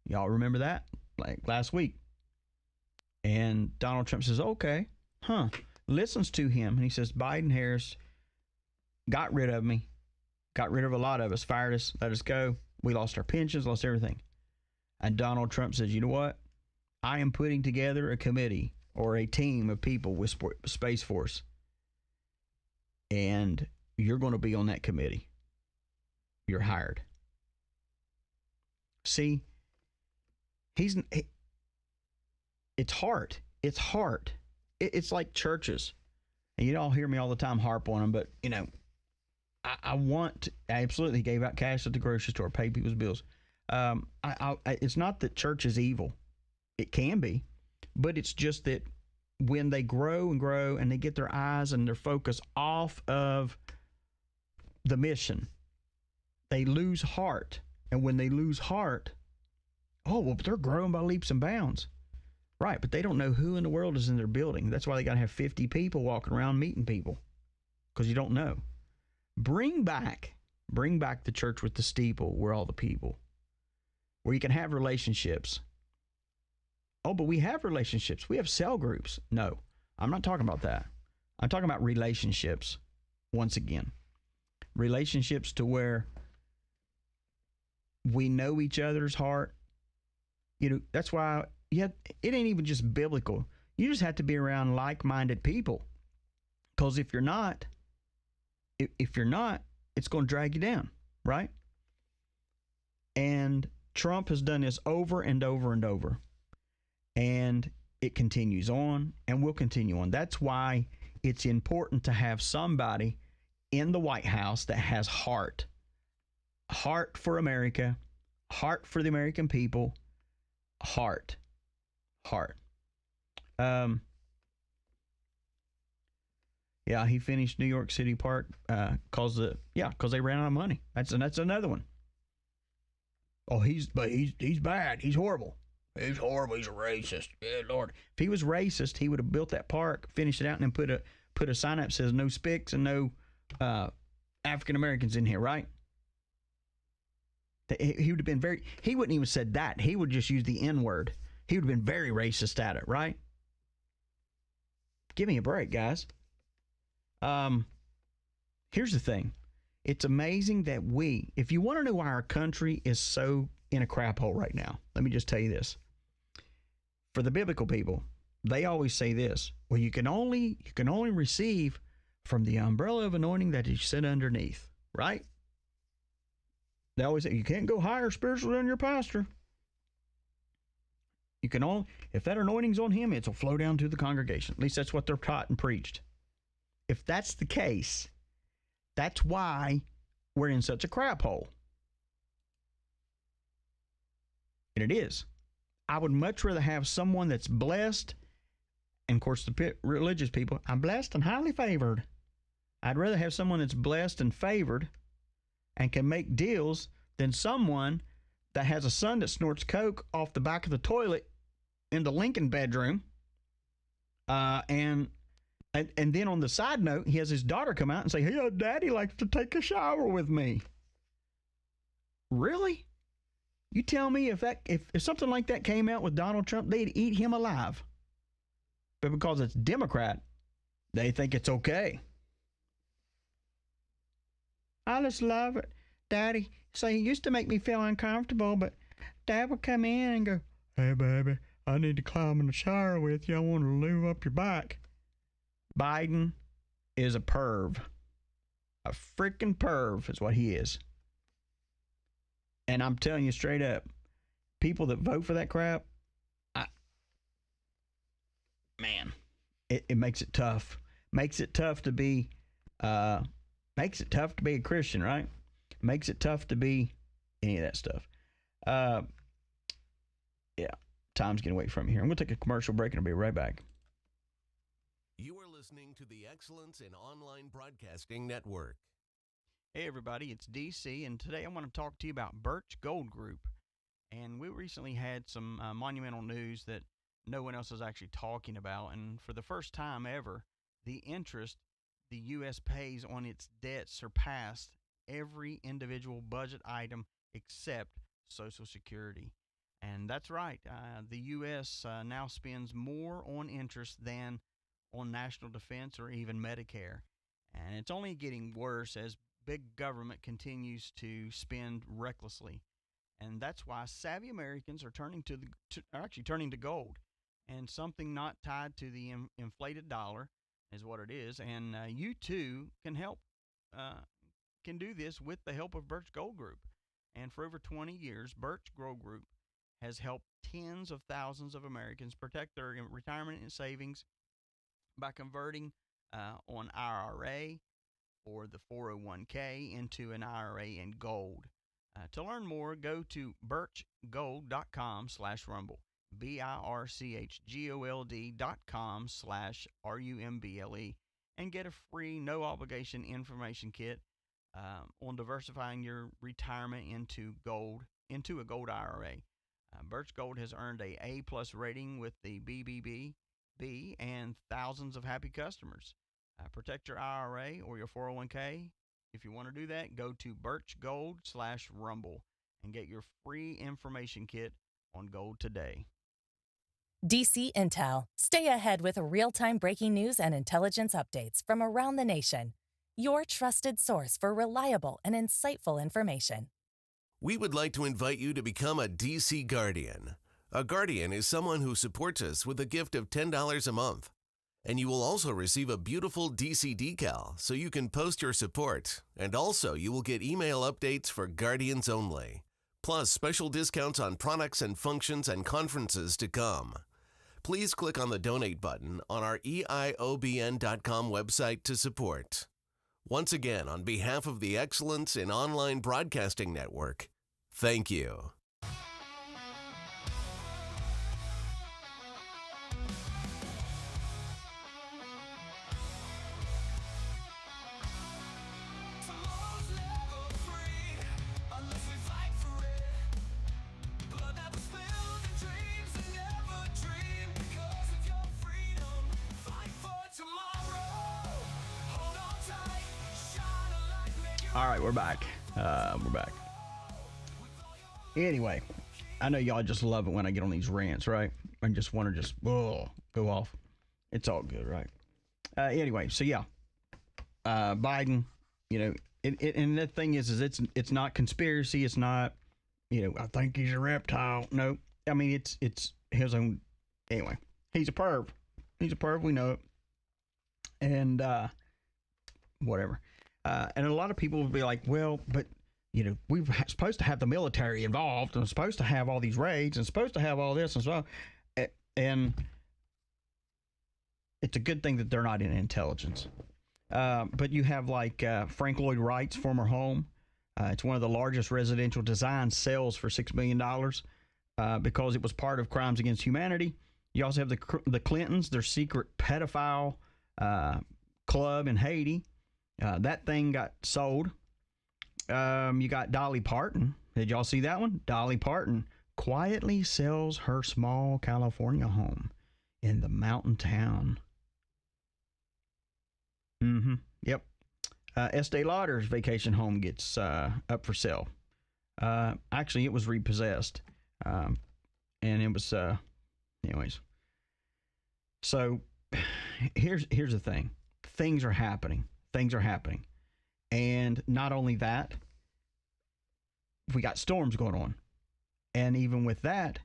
Y'all remember that? Like last week. And Donald Trump says, okay, listens to him. And he says, Biden-Harris got rid of me, got rid of a lot of us, fired us, let us go. We lost our pensions, lost everything. And Donald Trump says, you know what? I am putting together a committee or a team of people with Space Force. And you're going to be on that committee. You're hired. See, it's hard. It's hard. It's like churches. And you all hear me all the time harp on them, but, I absolutely gave out cash at the grocery store, paid people's bills. It's not that church is evil. It can be, but it's just that when they grow and grow and they get their eyes and their focus off of the mission, they lose heart. And when they lose heart, they're growing by leaps and bounds. Right, but they don't know who in the world is in their building. That's why they got to have 50 people walking around meeting people, because you don't know. Bring back the church with the steeple where all the people, where you can have relationships. Oh, but we have relationships. We have cell groups. No, I'm not talking about that. I'm talking about relationships. Once again, relationships to where we know each other's heart. That's why it ain't even just biblical. You just have to be around like-minded people. Because if you're not, it's going to drag you down, right? And Trump has done this over and over and over. And it continues on and will continue on. That's why it's important to have somebody in the White House that has heart for America, heart for the American people, heart. Yeah, he finished New York City Park because they ran out of money. That's another one. Oh, he's bad. He's horrible. He's horrible. He's a racist. Good Lord. If he was racist, he would have built that park, finished it out, and then put a sign up that says no spics and no African Americans in here, right? He would have been he wouldn't even said that. He would just use the N word. He would have been very racist at it, right? Give me a break, guys. Here's the thing. It's amazing that if you want to know why our country is so in a crap hole right now, let me just tell you this. For the biblical people, they always say this: well, you can only receive from the umbrella of anointing that is set underneath, right? They always say you can't go higher spiritually than your pastor. You can only, if that anointing's on him, it'll flow down to the congregation. At least that's what they're taught and preached. If that's the case, that's why we're in such a crap hole. And it is. I would much rather have someone that's blessed, and of course the religious people, I'm blessed and highly favored. I'd rather have someone that's blessed and favored and can make deals than someone that has a son that snorts coke off the back of the toilet in the Lincoln bedroom. And then on the side note, he has his daughter come out and say, hey, daddy likes to take a shower with me. Really? You tell me if something like that came out with Donald Trump, they'd eat him alive. But because it's Democrat, they think it's okay. I just love it. Daddy, so he used to make me feel uncomfortable, but Dad would come in and go, hey, baby, I need to climb in the shower with you. I want to lube up your back. Biden is a perv. A freaking perv is what he is. And I'm telling you straight up, people that vote for that crap, it makes it tough. Makes it tough to be a Christian, right? Makes it tough to be any of that stuff. Yeah, time's getting away from me here. I'm going to take a commercial break and I'll be right back. You are listening to the Excellence in Online Broadcasting Network. Hey everybody, it's DC, and today I want to talk to you about Birch Gold Group. And we recently had some monumental news that no one else is actually talking about, and for the first time ever, the interest the U.S. pays on its debt surpassed every individual budget item except Social Security. And that's right, the U.S. Now spends more on interest than on national defense or even Medicare. And it's only getting worse as big government continues to spend recklessly. And that's why savvy Americans are turning to gold, and something not tied to the inflated dollar is what it is. And you too can can do this with the help of Birch Gold Group. And for over 20 years, Birch Gold Group has helped tens of thousands of Americans protect their retirement and savings by converting on IRA or the 401k into an IRA in gold. To learn more, go to birchgold.com/rumble, birchgold.com/rumble, and get a free, no obligation information kit on diversifying your retirement into a gold IRA. Birch Gold has earned a A+ rating with the BBB and thousands of happy customers. Protect your IRA or your 401k. If you want to do that, go to birchgold/rumble and get your free information kit on gold today. DC Intel. Stay ahead with real-time breaking news and intelligence updates from around the nation. Your trusted source for reliable and insightful information. We would like to invite you to become a DC Guardian. A Guardian is someone who supports us with a gift of $10 a month. And you will also receive a beautiful DC decal so you can post your support. And also you will get email updates for Guardians only. Plus special discounts on products and functions and conferences to come. Please click on the donate button on our EIOBN.com website to support. Once again, on behalf of the Excellence in Online Broadcasting Network, thank you. All right, we're back. Anyway, I know y'all just love it when I get on these rants, right? I just want to go off. It's all good, right? Anyway, so yeah, Biden, and the thing is it's not conspiracy. It's not, I think he's a reptile. No, I mean it's his own. Anyway, he's a perv. He's a perv. We know it. And whatever. And a lot of people will be like, well, but we're supposed to have the military involved and supposed to have all these raids and supposed to have all this and so, and it's a good thing that they're not in intelligence. But you have like Frank Lloyd Wright's former home. It's one of the largest residential design sales for $6 million because it was part of Crimes Against Humanity. You also have the Clintons, their secret pedophile club in Haiti. That thing got sold. You got Dolly Parton. Did y'all see that one? Dolly Parton quietly sells her small California home in the mountain town. Yep. Estee Lauder's vacation home gets up for sale. Actually, it was repossessed. And it was, anyways. So here's the thing. Things are happening. And not only that, we got storms going on. And even with that,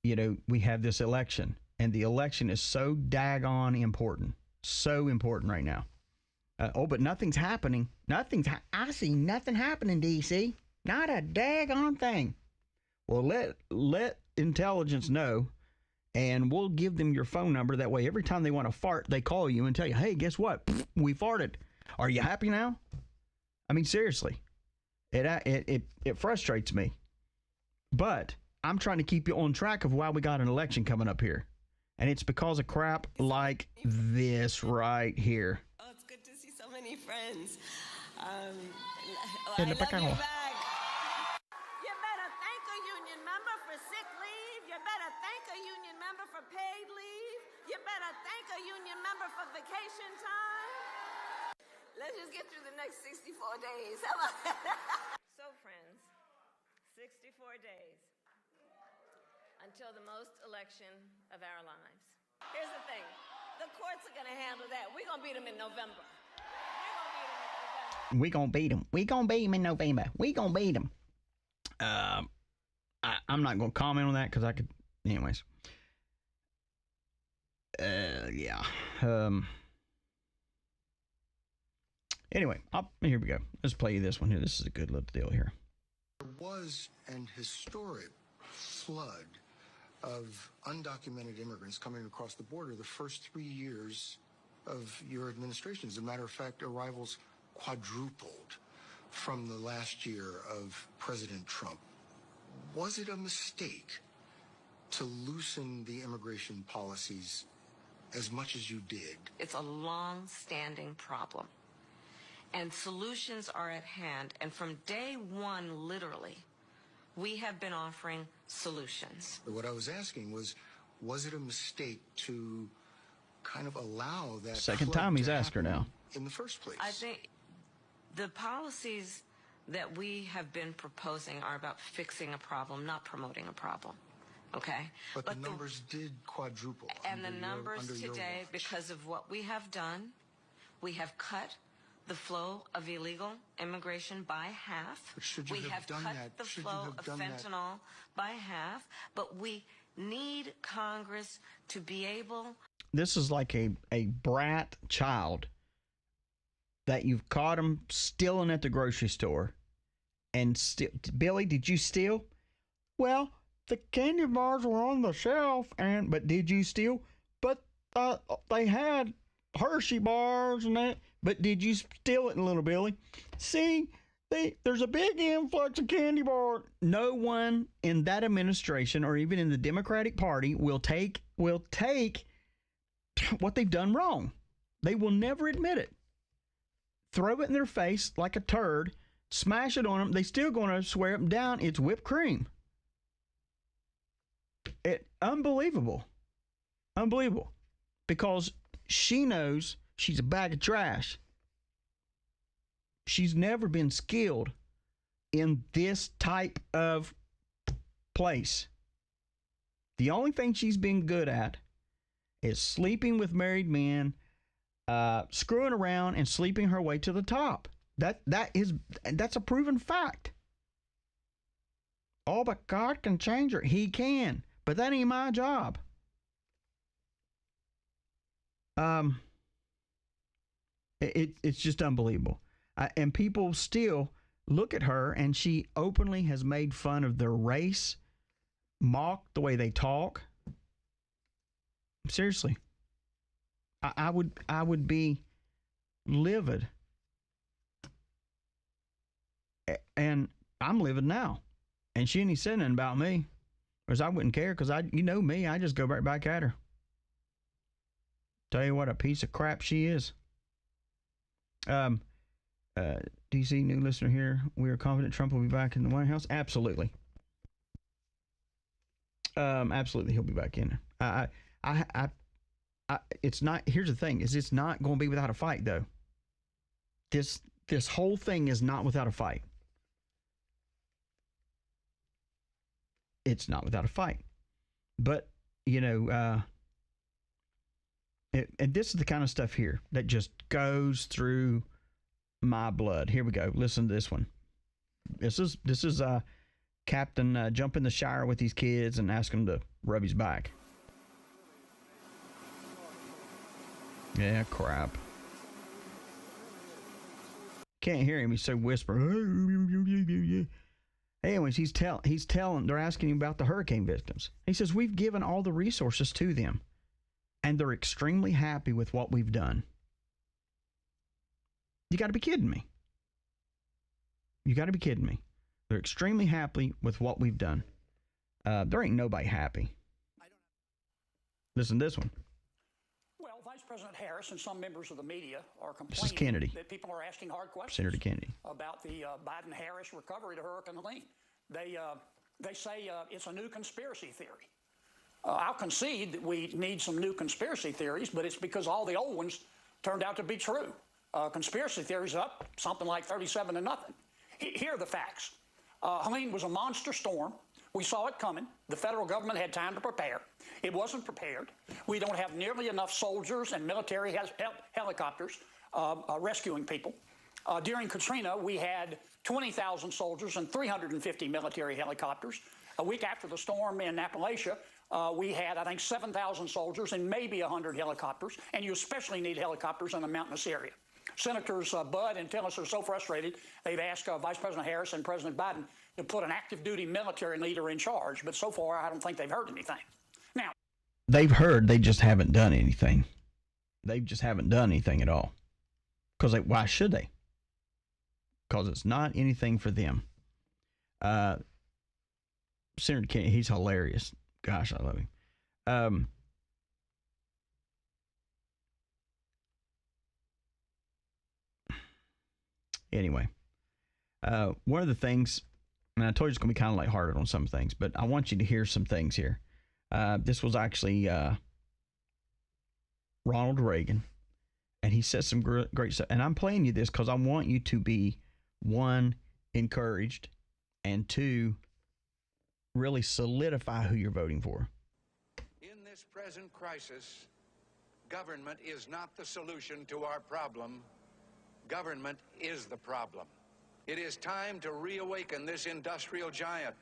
we have this election. And the election is so daggone important. So important right now. But nothing's happening. I see nothing happening, DC. Not a daggone thing. Well, let intelligence know, and we'll give them your phone number. That way, every time they want to fart, they call you and tell you, hey, guess what? We farted. Are you happy now? I mean, seriously. It frustrates me. But I'm trying to keep you on track of why we got an election coming up here. And it's because of crap like this right here. Oh, it's good to see so many friends. I In the love you back. back. You better thank a union member for sick leave. You better thank a union member for paid leave. You better thank a union member for vacation time. Let's just get through the next 64 days. How about that? So, friends, 64 days until the most election of our lives. Here's the thing. The courts are going to handle that. We're going to beat them in November. We're going to beat them. We're going to beat them in November. We're going to beat them. I'm not going to comment on that because I could... Anyways. Yeah. Anyway, here we go. Let's play you this one here. This is a good little deal here. There was an historic flood of undocumented immigrants coming across the border the first 3 years of your administration. As a matter of fact, arrivals quadrupled from the last year of President Trump. Was it a mistake to loosen the immigration policies as much as you did? It's a long-standing problem. And solutions are at hand. And from day one, literally, we have been offering solutions. What I was asking was it a mistake to kind of allow that second flood time he's to asked her happen now in the first place? I think the policies that we have been proposing are about fixing a problem, not promoting a problem. Okay? But the numbers did quadruple. And the under numbers your today, watch. because of what we have done, we have cut the flow of illegal immigration by half. But should you We have have done cut that? the Should you flow have of done that? fentanyl by half, but we need Congress to be able... This is like a brat child that you've caught him stealing at the grocery store. And Billy, did you steal? Well, the candy bars were on the shelf, but did you steal? But they had Hershey bars and that. But did you steal it, little Billy? See, there's a big influx of candy bar. No one in that administration or even in the Democratic Party will take what they've done wrong. They will never admit it. Throw it in their face like a turd, smash it on them. They still going to swear it down. It's whipped cream. Unbelievable. Because she knows she's a bag of trash. She's never been skilled in this type of place. The only thing she's been good at is sleeping with married men, screwing around and sleeping her way to the top. That's a proven fact. Oh, but God can change her. He can. But that ain't my job. It's just unbelievable. And people still look at her, and she openly has made fun of their race, mocked the way they talk. Seriously, I would be livid, and I'm livid now. And she ain't said nothing about me, because I wouldn't care, because you know me, I just go right back at her. Tell you what, a piece of crap she is. DC new listener here. We are confident Trump will be back in the White House. Absolutely. Absolutely, he'll be back in. It's not. Here's the thing: is it's not going to be without a fight, though. This whole thing is not without a fight. It's not without a fight, but you know, and this is the kind of stuff here that just goes through my blood. Here we go. Listen to this one. This is Captain jump in the shower with these kids and ask him to rub his back. Yeah, crap. Can't hear him. He's so whisper. Anyways, he's telling. They're asking him about the hurricane victims. He says, we've given all the resources to them, and they're extremely happy with what we've done. You got to be kidding me. You got to be kidding me. They're extremely happy with what we've done. There ain't nobody happy. Listen to this one. Well, Vice President Harris and some members of the media are This is complaining Kennedy. that people are asking hard questions Senator Kennedy. about the Biden-Harris recovery to Hurricane Helene. They say it's a new conspiracy theory. I'll concede that we need some new conspiracy theories, but it's because all the old ones turned out to be true. Conspiracy theories up something like 37-0. Here are the facts. Helene was a monster storm. We saw it coming. The federal government had time to prepare. It wasn't prepared. We don't have nearly enough soldiers and military helicopters rescuing people. During Katrina, we had 20,000 soldiers and 350 military helicopters. A week after the storm in Appalachia, we had, I think, 7,000 soldiers and maybe 100 helicopters, and you especially need helicopters in a mountainous area. Senators Budd and Tillis are so frustrated, they've asked Vice President Harris and President Biden to put an active duty military leader in charge, but so far I don't think they've heard anything. Now, They've heard, they just haven't done anything. They just haven't done anything at all. Because why should they? Because it's not anything for them. Senator Kennedy, he's hilarious. Gosh, I love him. Anyway, one of the things, and I told you it's going to be kind of lighthearted on some things, but I want you to hear some things here. This was actually Ronald Reagan, and he said some great stuff. And I'm playing you this because I want you to be, one, encouraged, and two, really solidify who you're voting for. In this present crisis, government is not the solution to our problem. Government is the problem. It is time to reawaken this industrial giant,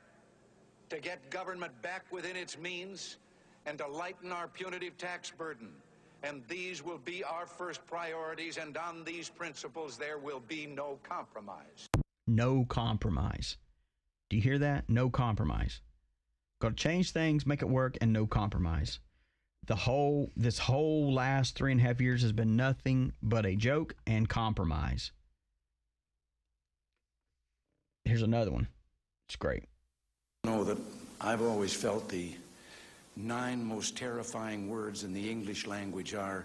to get government back within its means, and to lighten our punitive tax burden. And these will be our first priorities, and on these principles there will be no compromise. No compromise. Do you hear that? No compromise. Got to change things, make it work, and no compromise. This whole last 3.5 years has been nothing but a joke and compromise. Here's another one. It's great. Know that I've always felt the 9 most terrifying words in the English language are,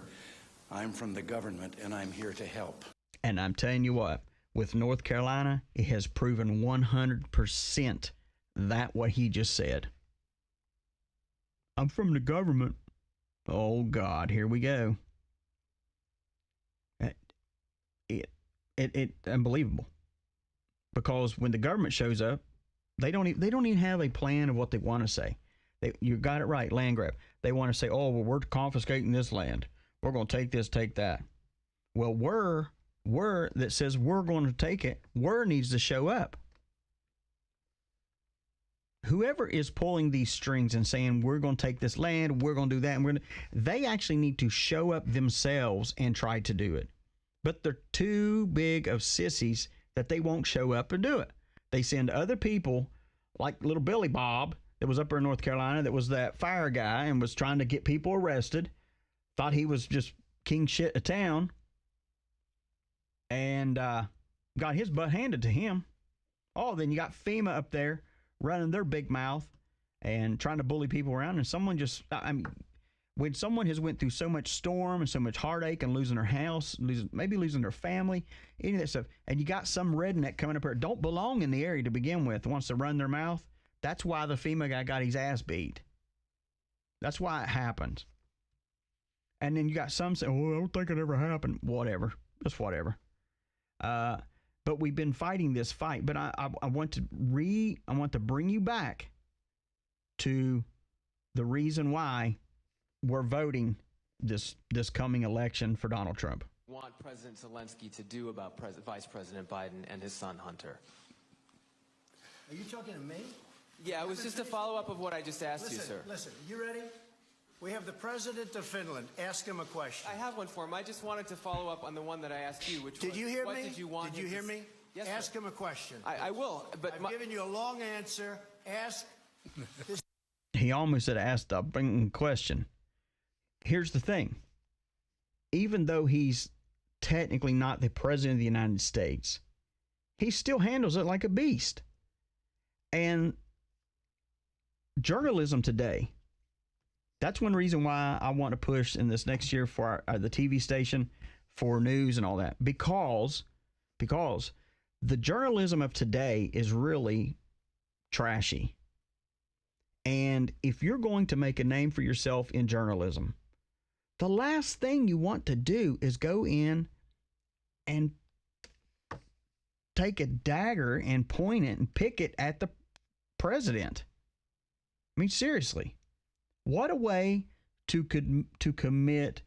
I'm from the government and I'm here to help. And I'm telling you what, with North Carolina, it has proven 100% that what he just said. I'm from the government. Oh God, here we go. It unbelievable. Because when the government shows up, they don't even have a plan of what they want to say. You got it right, land grab. They want to say, oh, well, we're confiscating this land. We're going to take this, take that. Well, where that says we're going to take it, where needs to show up. Whoever is pulling these strings and saying, we're going to take this land, we're going to do that, and they actually need to show up themselves and try to do it. But they're too big of sissies that they won't show up and do it. They send other people, like little Billy Bob that was up there in North Carolina, that was that fire guy and was trying to get people arrested, thought he was just king shit of town, and got his butt handed to him. Oh, then you got FEMA up there running their big mouth and trying to bully people around. And someone just, I mean, when someone has went through so much storm and so much heartache and losing their house, maybe losing their family, any of that stuff, and you got some redneck coming up here, don't belong in the area to begin with, wants to run their mouth, that's why the FEMA guy got his ass beat. That's why it happened. And then you got some say, oh, I don't think it ever happened. Whatever. Just whatever. But we've been fighting this fight. But I want to bring you back to the reason why we're voting this coming election for Donald Trump. Want President Zelensky to do about Vice President Biden and his son Hunter? Are you talking to me? Yeah, it was just a follow-up of what I just asked you, sir. Listen, you ready? We have the president of Finland. Ask him a question. I have one for him. I just wanted to follow up on the one that I asked you, which did was, you hear what me? did you want? Did you hear me? Yes, ask sir. him a question. I will, but I've given you a long answer. Ask this. He almost said asked a question. Here's the thing. Even though he's technically not the president of the United States, he still handles it like a beast. And journalism today, that's one reason why I want to push in this next year for the TV station for news and all that, because the journalism of today is really trashy. And if you're going to make a name for yourself in journalism, the last thing you want to do is go in and take a dagger and point it and pick it at the president. I mean, seriously, what a way to commit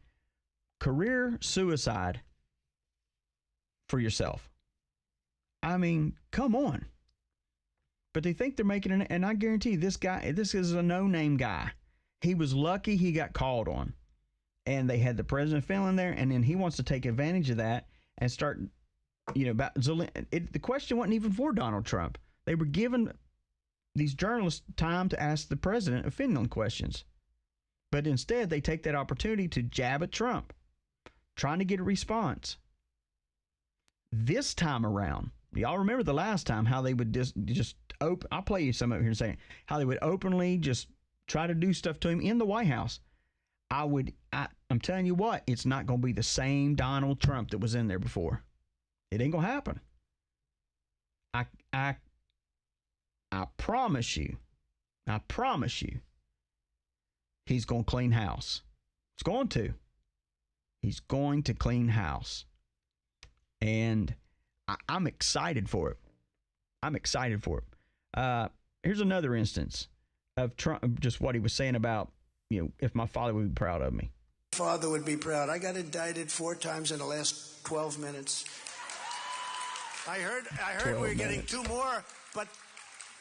career suicide for yourself. I mean, come on. But they think they're making it, and I guarantee this is a no-name guy. He was lucky he got called on. And they had the president of Finland there, and then he wants to take advantage of that and start, about the question wasn't even for Donald Trump. They were giving these journalists time to ask the president of Finland questions. But instead, they take that opportunity to jab at Trump, trying to get a response. This time around, y'all remember the last time how they would just open, I'll play you some of it here in a second, how they would openly just try to do stuff to him in the White House. I'm telling you what, it's not going to be the same Donald Trump that was in there before. It ain't going to happen. I promise you, he's going to clean house. He's going to. He's going to clean house. And I'm excited for it. Here's another instance of Trump, just what he was saying about, if my father would be proud of me. Father would be proud. I got indicted 4 times in the last 12 minutes. I heard we were getting 2 more, but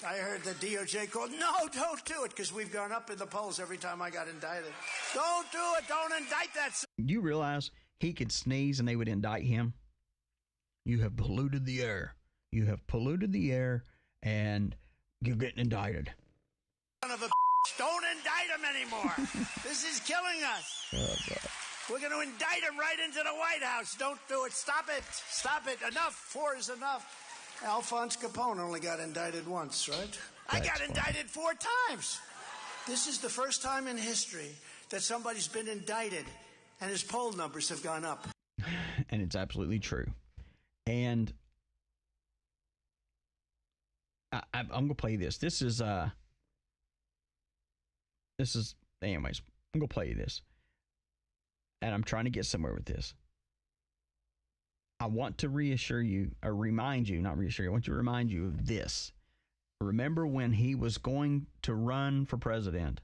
I heard the DOJ called, no, don't do it, because we've gone up in the polls every time I got indicted. Don't do it. Don't indict that. You realize he could sneeze and they would indict him? You have polluted the air. And you're getting indicted. Son of a don't indict him anymore. This is killing us. Oh, God. We're going to indict him right into the White House. Don't do it. Stop it. Enough. 4 is enough. Alphonse Capone only got indicted once, right? I got indicted 4 times. This is the first time in history that somebody's been indicted and his poll numbers have gone up. And it's absolutely true. And I'm going to play this. This is, anyways, I'm going to play you this. And I'm trying to get somewhere with this. I want to remind you of this. Remember when he was going to run for president,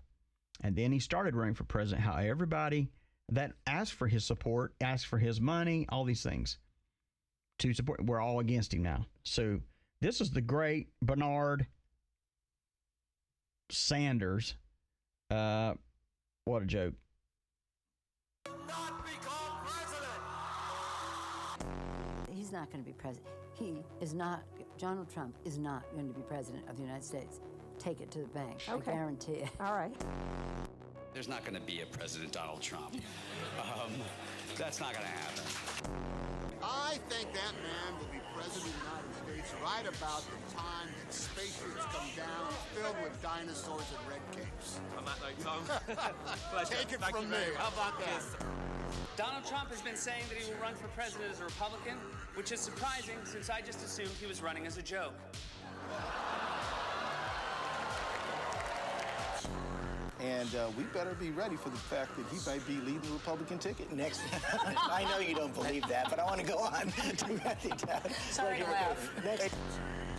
and then he started running for president, how everybody that asked for his support, asked for his money, all these things to support, we're all against him now. So this is the great Bernard Sanders. What a joke. He's not going to be president. Donald Trump is not going to be president of the United States. Take it to the bank. Okay. I guarantee it. All right. There's not going to be a President Donald Trump. That's not going to happen. I think that man will be president of the United States right about the time that spaceships come down filled with dinosaurs and red capes. On that note, Tom. Take it from me. How about that? Donald Trump has been saying that he will run for president as a Republican, which is surprising since I just assumed he was running as a joke. And we better be ready for the fact that he might be leading the Republican ticket next. I know you don't believe that, but I want to go on to Matthew Dowd. Sorry to laugh. Next.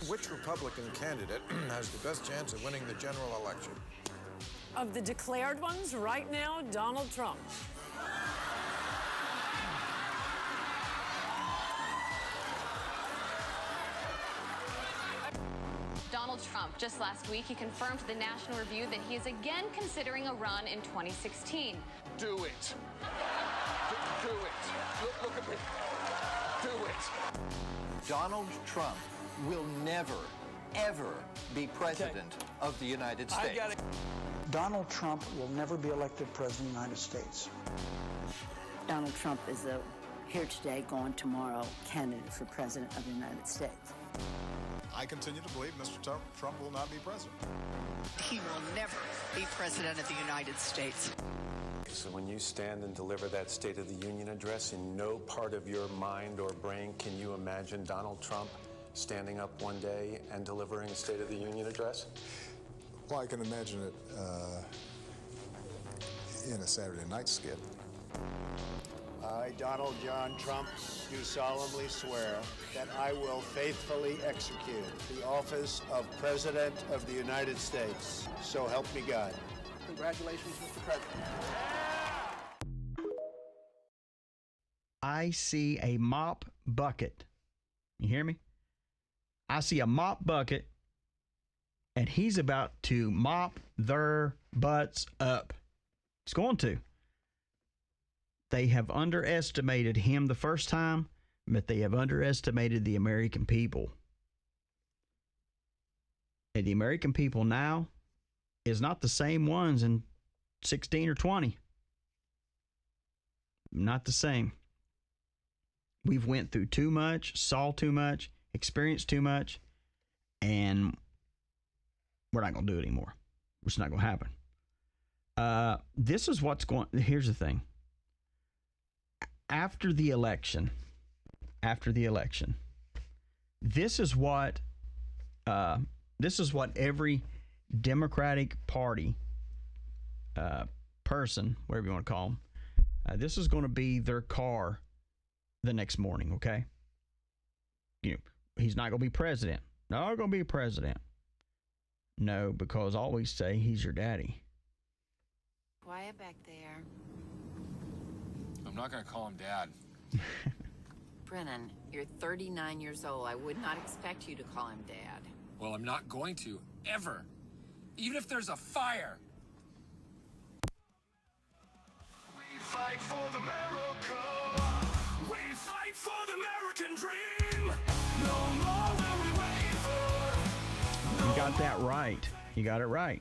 Which Republican candidate has the best chance of winning the general election? Of the declared ones, right now, Donald Trump. Donald Trump, just last week, he confirmed to the National Review that he is again considering a run in 2016. Do it. Do it. Look at me. Do it. Donald Trump will never, ever be president of the United States. Donald Trump will never be elected president of the United States. Donald Trump is a here today, gone tomorrow candidate for president of the United States. I continue to believe Mr. Trump will not be president. He will never be president of the United States. So when you stand and deliver that State of the Union address, in no part of your mind or brain can you imagine Donald Trump standing up one day and delivering a State of the Union address? Well, I can imagine it in a Saturday night skit. I, Donald John Trump, do solemnly swear that I will faithfully execute the office of President of the United States. So help me God. Congratulations, Mr. President. I see a mop bucket. You hear me? I see a mop bucket, and he's about to mop their butts up. He's going to. They have underestimated him the first time, but they have underestimated the American people. And the American people now is not the same ones in 16 or 20. Not the same. We've went through too much, saw too much, experienced too much, and we're not going to do it anymore. It's not going to happen. This is what's going. Here's the thing. After the election, this is what every Democratic Party person, whatever you want to call them, this is going to be their car the next morning. Okay, he's not going to be president. Not going to be president. No, because I always say he's your daddy. Quiet back there. I'm not going to call him Dad. Brennan, you're 39 years old. I would not expect you to call him Dad. Well, I'm not going to, ever. Even if there's a fire. We fight for America. We fight for the American dream. No more will we waver. You got that right. You got it right.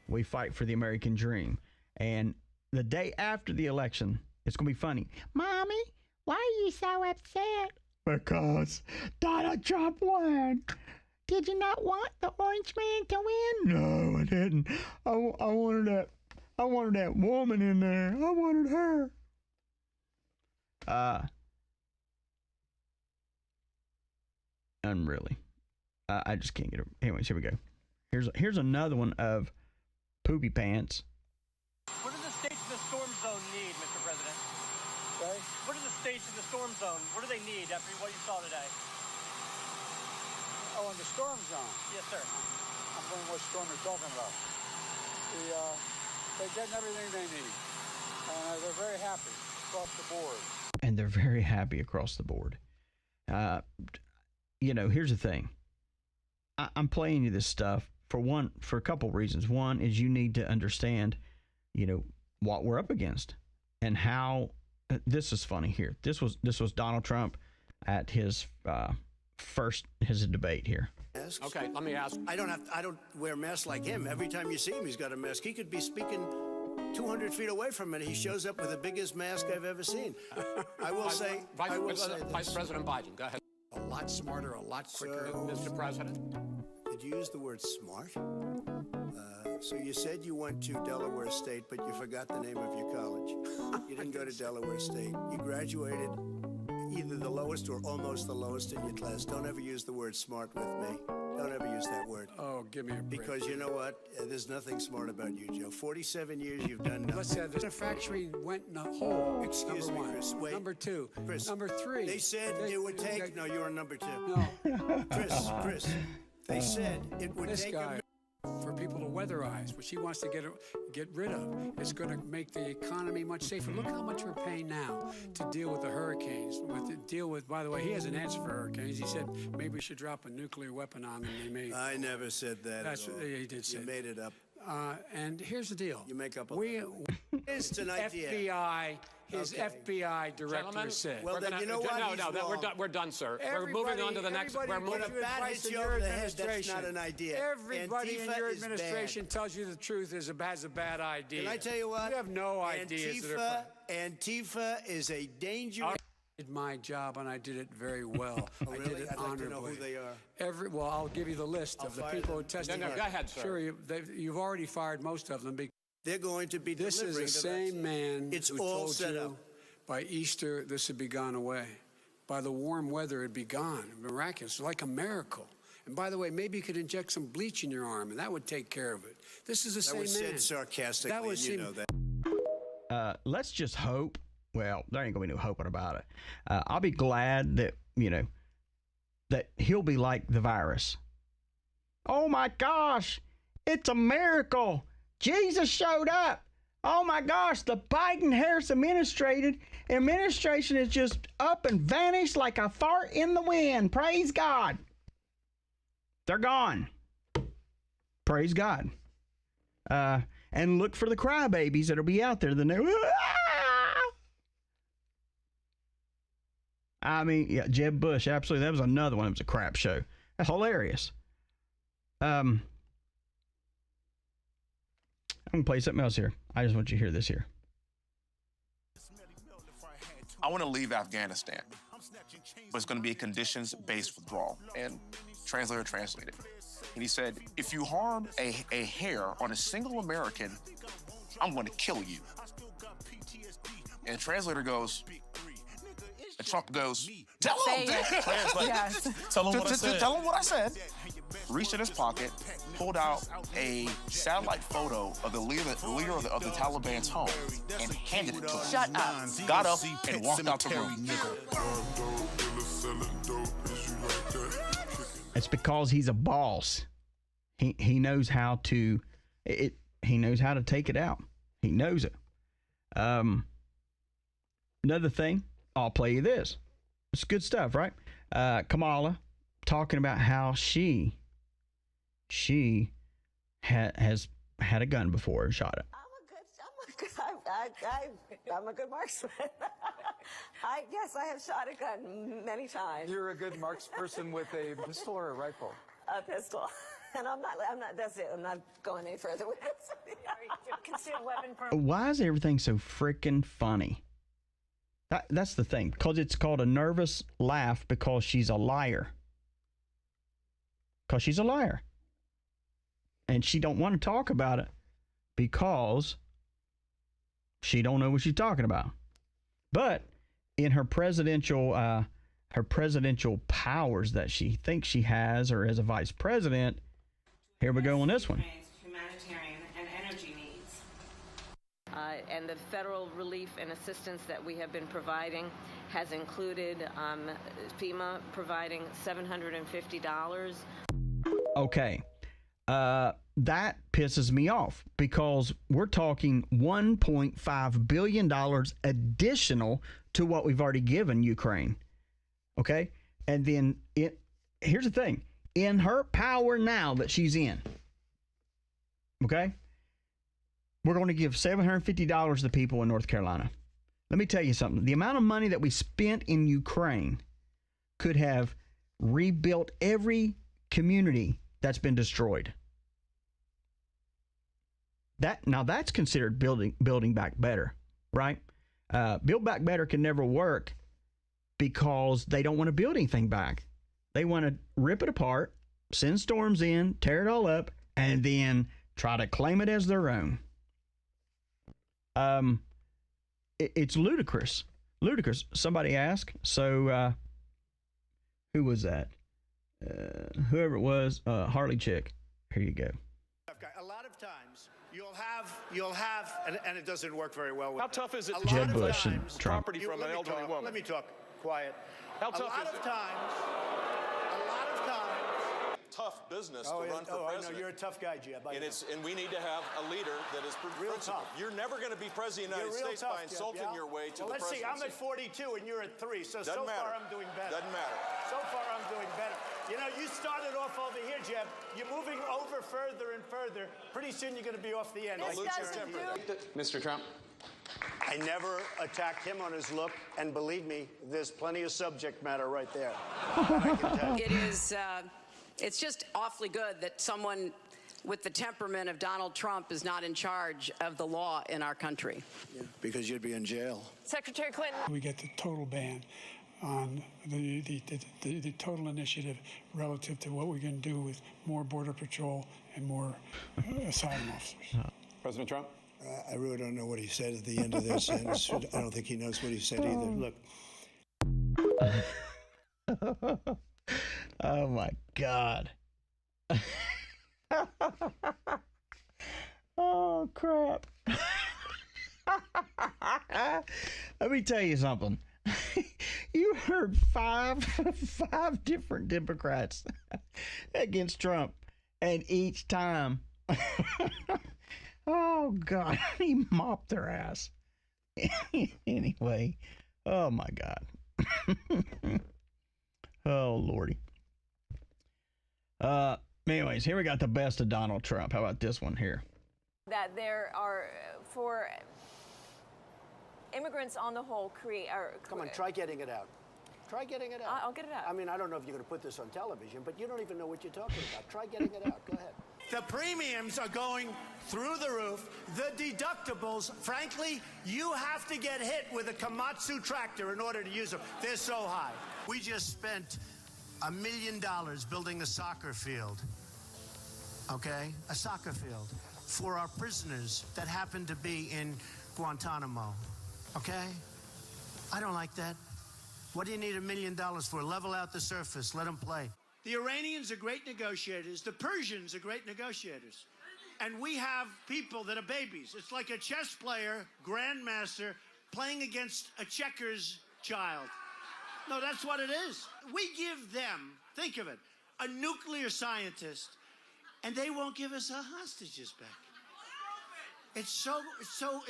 We fight for the American dream. And the day after the election, it's going to be funny. Mommy, why are you so upset? Because Donald Trump won. Did you not want the orange man to win? No, I didn't. I wanted that woman in there. I wanted her. And really, I just can't get it. Anyways, here we go. Here's another one of Poopy Pants. What do the states in the storm zone need, Mr. President? Okay. What do the states in the storm zone, what do they need after what you saw today? Oh, in the storm zone? Yes, sir. I'm wondering what storm you're talking about. They're getting everything they need. And they're very happy across the board. And they're very happy across the board. Here's the thing. I'm playing you this stuff for a couple reasons. One is you need to understand, what we're up against and how. This is funny here. This was Donald Trump at his first his debate here. Okay, let me ask. I don't wear masks like him. Every time you see him, he's got a mask. He could be speaking 200 feet away from it. He shows up with the biggest mask I've ever seen. I will say Vice President Biden, go ahead. a lot smarter, a lot quicker. Mr. President? Did you use the word smart? So you said you went to Delaware State, but you forgot the name of your college. You didn't go to Delaware State. You graduated either the lowest or almost the lowest in your class. Don't ever use the word smart with me. Don't ever use that word. Oh, give me a break. Because you know what? There's nothing smart about you, Joe. 47 years you've done nothing. Let's say the factory went in a hole. Excuse me, Chris. Wait. Number two. Chris. Number three. They said it would take... No, you're on number two. No. Chris. They said it would This take... guy, for people to weatherize, which he wants to get rid of, it's going to make the economy much safer. Look how much we're paying now to deal with the hurricanes. By the way, he has an answer for hurricanes. He said maybe we should drop a nuclear weapon on them. They may. I never said that. That's what he did say. You made it up. And here's the deal. You make up a It's an idea. FBI. His FBI director Gentlemen, said. Well, then you know what? We're done, sir. We're moving on to the next. We're moving. When a bat hits you over the head, that's not an idea. Everybody in Antifa your is administration tells you the truth has a bad idea. Can I tell you what? You have no ideas. Antifa is a dangerous... I did my job, and I did it very well. Oh, really? I did it I'd like honorably. to know who they are. Well, I'll give you the list of the people who testified. No, go ahead, sir. Sure, you've already fired most of them. They're going to be This is the same man It's who all told set you up. by Easter this would be gone away. By the warm weather, it'd be gone. Miraculous, like a miracle. And by the way, maybe you could inject some bleach in your arm, and that would take care of it. This is the same man. That was said sarcastically, That was you know that. Let's just hope. Well, there ain't gonna be no hoping about it. I'll be glad that that he'll be like the virus. Oh my gosh, it's a miracle! Jesus showed up. Oh my gosh, the Biden-Harris administration is just up and vanished like a fart in the wind. Praise God. They're gone. Praise God. And look for the crybabies that'll be out there. I mean, yeah, Jeb Bush, absolutely. That was another one. It was a crap show. That's hilarious. I'm going to play something else here. I just want you to hear this here. I want to leave Afghanistan, but it's going to be a conditions-based withdrawal. And translator translated. And he said, if you harm a hair on a single American, I'm going to kill you. And the translator goes, and Trump goes, tell him. Yes. Tell him what I said. Reached in his pocket, pulled out a satellite photo of the leader of the Taliban's home, and handed it to him. Shut up. Got up and walked out the room. It's because he's a boss. He knows how to he knows how to take it out. He knows it. Another thing, I'll play you this. It's good stuff, right? Kamala talking about how she has had a gun before and shot it. I'm a good marksman. Yes, I have shot a gun many times. You're a good marksperson with a pistol or a rifle? A pistol. And I'm not, that's it. I'm not going any further with it. Concealed weapon Why is everything so freaking funny? That's the thing. Because it's called a nervous laugh because she's a liar. Because she's a liar. And she don't want to talk about it because she don't know what she's talking about. But in her presidential powers that she thinks she has, or as a vice president, here we go on this one. Humanitarian and energy needs. And the federal relief and assistance that we have been providing has included FEMA providing $750. Okay. That pisses me off because we're talking $1.5 billion additional to what we've already given Ukraine. Okay? And then here's the thing. In her power now that she's in, okay, we're going to give $750 to people in North Carolina. Let me tell you something. The amount of money that we spent in Ukraine could have rebuilt every community that's been destroyed. That's considered building back better, right? Build back better can never work because they don't want to build anything back. They want to rip it apart, send storms in, tear it all up, and then try to claim it as their own. It's ludicrous. Ludicrous. Somebody asked. So, who was that? Whoever it was, Harley Chick. Here you go. A lot of times you'll have, and it doesn't work very well with How tough is it to Jeb get Bush and Trump. property from an elderly woman? Let me talk. Quiet. How tough is it? A lot of times. Tough business to run for I president. know you're a tough guy, Jeb. And we need to have a leader that is Real principled. tough. You're never going to be president of the United States by insulting your way to the presidency. Let's see. I'm at 42 and you're at 3. So Doesn't matter. far I'm doing better. Doesn't matter. So far I'm doing better. You know, you started off over here, Jeb. You're moving over further and further. Pretty soon you're going to be off the end. Mr. Trump. I never attacked him on his look, and believe me, there's plenty of subject matter right there. I can tell you. It is, it's just awfully good that someone with the temperament of Donald Trump is not in charge of the law in our country. Yeah, because you'd be in jail. Secretary Clinton. We get the total ban on the total initiative relative to what we're going to do with more Border Patrol and more asylum officers. President Trump? I really don't know what he said at the end of this sentence. I don't think he knows what he said either. Look. Oh, my God. Oh, crap. Let me tell you something. You heard five different Democrats against Trump, and each time, oh God, he mopped their ass. Anyway, oh my God. Oh Lordy. Anyways, here we got the best of Donald Trump. How about this one here? That there are, for immigrants on the whole, Come on, try getting it out. Try getting it out. I'll get it out. I mean, I don't know if you're going to put this on television, but you don't even know what you're talking about. Try getting it out. Go ahead. The premiums are going through the roof. The deductibles, frankly, you have to get hit with a Komatsu tractor in order to use them. They're so high. We just spent $1 million building a soccer field, okay? A soccer field for our prisoners that happen to be in Guantanamo, okay? I don't like that. What do you need $1 million for? Level out the surface, let them play. The Iranians are great negotiators. The Persians are great negotiators. And we have people that are babies. It's like a chess player, grandmaster, playing against a checkers child. No, that's what it is. We give them, think of it, a nuclear scientist, and they won't give us our hostages back. It's so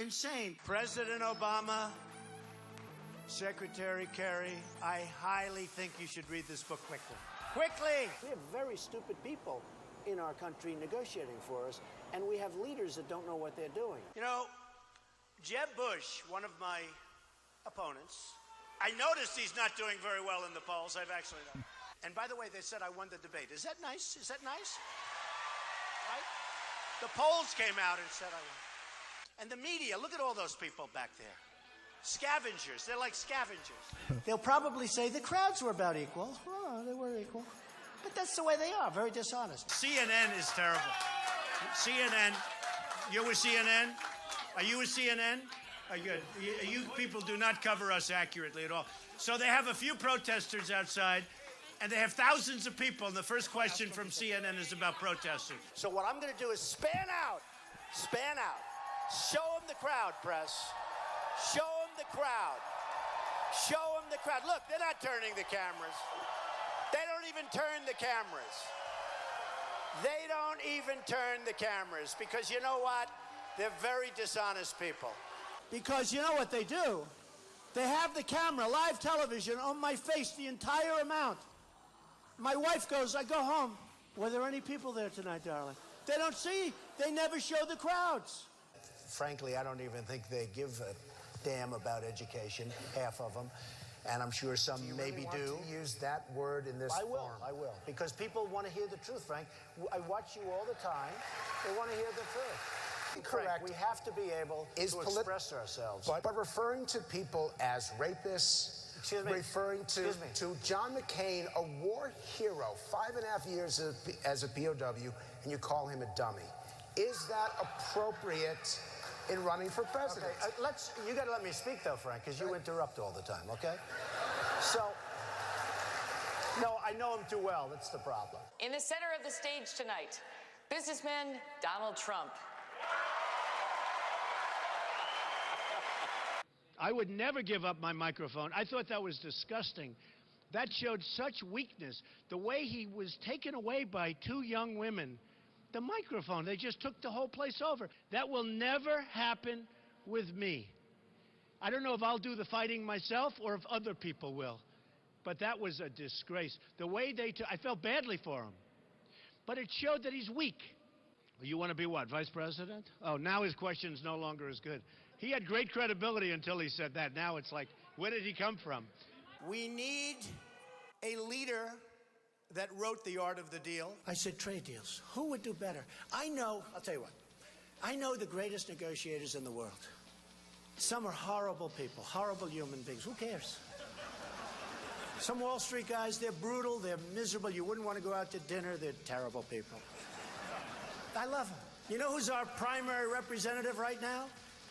insane. President Obama, Secretary Kerry, I highly think you should read this book quickly. Quickly! We have very stupid people in our country negotiating for us, and we have leaders that don't know what they're doing. You know, Jeb Bush, one of my opponents, I noticed he's not doing very well in the polls. I've actually done. And by the way, they said I won the debate. Is that nice? Is that nice? Right? The polls came out and said I won. And the media, look at all those people back there. Scavengers. They're like scavengers. They'll probably say the crowds were about equal. Oh, they were equal. But that's the way they are, very dishonest. CNN is terrible. CNN. You're with CNN? Are you with CNN? You people do not cover us accurately at all. So they have a few protesters outside, and they have thousands of people, and the first question from CNN is about protesters. So what I'm going to do is span out. Show them the crowd, press. Show them the crowd. Show them the crowd. Look, they're not turning the cameras. They don't even turn the cameras. They don't even turn the cameras because you know what? They're very dishonest people. Because you know what they do? They have the camera, live television, on my face the entire amount. My wife goes, I go home. Were there any people there tonight, darling? They don't see. They never show the crowds. Frankly, I don't even think they give a damn about education, half of them. and I'm sure some maybe do. Use that word in this forum. I will, because people want to hear the truth, Frank. I watch you all the time. They want to hear the truth. Correct. Frank, we have to be able to express ourselves. But referring to people as rapists, referring to John McCain, a war hero, 5.5 years as a POW, and you call him a dummy. Is that appropriate in running for president? Okay, you got to let me speak, though, Frank, because you interrupt all the time, okay? So, no, I know him too well. That's the problem. In the center of the stage tonight, businessman Donald Trump. I would never give up my microphone. I thought that was disgusting. That showed such weakness. The way he was taken away by two young women, the microphone, they just took the whole place over. That will never happen with me. I don't know if I'll do the fighting myself or if other people will. But that was a disgrace. The way I felt badly for him. But it showed that he's weak. You want to be what, vice president? Oh, now his question's no longer as good. He had great credibility until he said that. Now it's like, where did he come from? We need a leader that wrote The Art of the Deal. I said trade deals. Who would do better? I'll tell you what. I know the greatest negotiators in the world. Some are horrible people, horrible human beings. Who cares? Some Wall Street guys, they're brutal, they're miserable. You wouldn't want to go out to dinner. They're terrible people. I love them. You know who's our primary representative right now?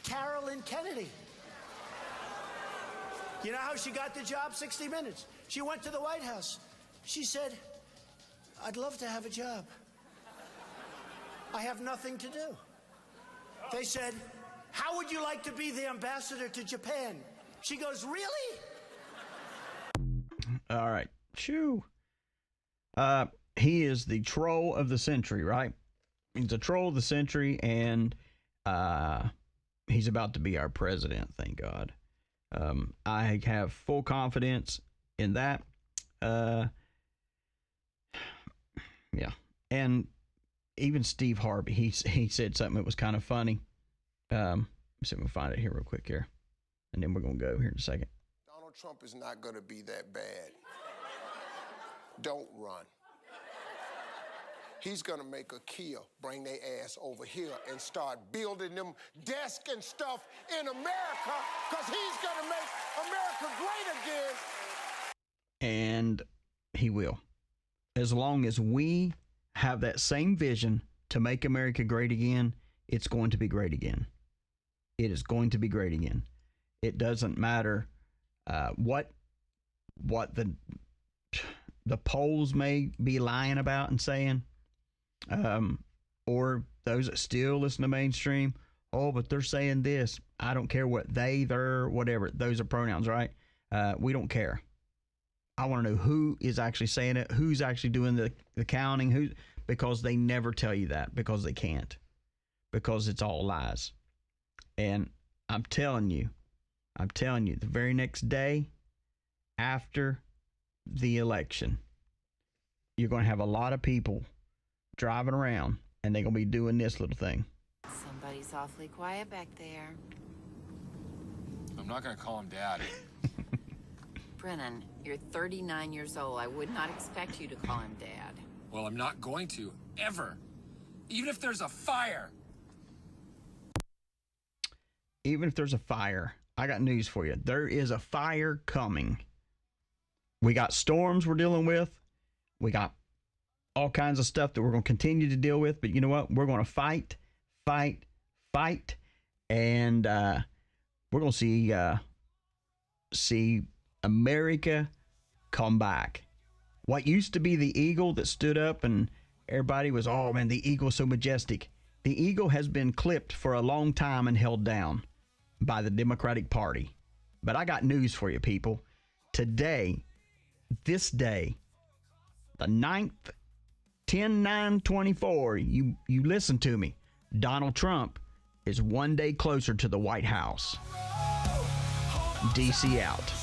Carolyn Kennedy. You know how she got the job? 60 Minutes. She went to the White House. She said, I'd love to have a job. I have nothing to do. They said, how would you like to be the ambassador to Japan? She goes, really? All right. Shoo. He is the troll of the century, right? He's a troll of the century, and he's about to be our president, thank God. I have full confidence in that. Yeah. And even Steve Harvey, he said something that was kind of funny. Let's see if we can find it here real quick here. And then we're going to go here in a second. Donald Trump is not going to be that bad. Don't run. He's going to make a kill, bring their ass over here and start building them desks and stuff in America, because he's going to make America great again. And he will. As long as we have that same vision to make America great again, it's going to be great again. It is going to be great again. It doesn't matter what the polls may be lying about and saying, or those that still listen to mainstream. Oh, but they're saying this. I don't care what they, their, whatever. Those are pronouns, right? We don't care. I want to know who is actually saying it, who's actually doing the counting, because they never tell you that, because they can't, because it's all lies. And I'm telling you, the very next day after the election, you're going to have a lot of people driving around, and they're going to be doing this little thing. Somebody's awfully quiet back there. I'm not going to call him Dad. Brennan, you're 39 years old. I would not expect you to call him Dad. Well, I'm not going to, ever. Even if there's a fire. Even if there's a fire, I got news for you. There is a fire coming. We got storms we're dealing with. We got all kinds of stuff that we're going to continue to deal with. But you know what? We're going to fight. And we're going to see America come back. What used to be the eagle that stood up and everybody was, oh man, the eagle's so majestic. The eagle has been clipped for a long time and held down by the Democratic Party. But I got news for you, people. Today, this day, the 9th, 10/9/24, you listen to me. Donald Trump is one day closer to the White House. DC out.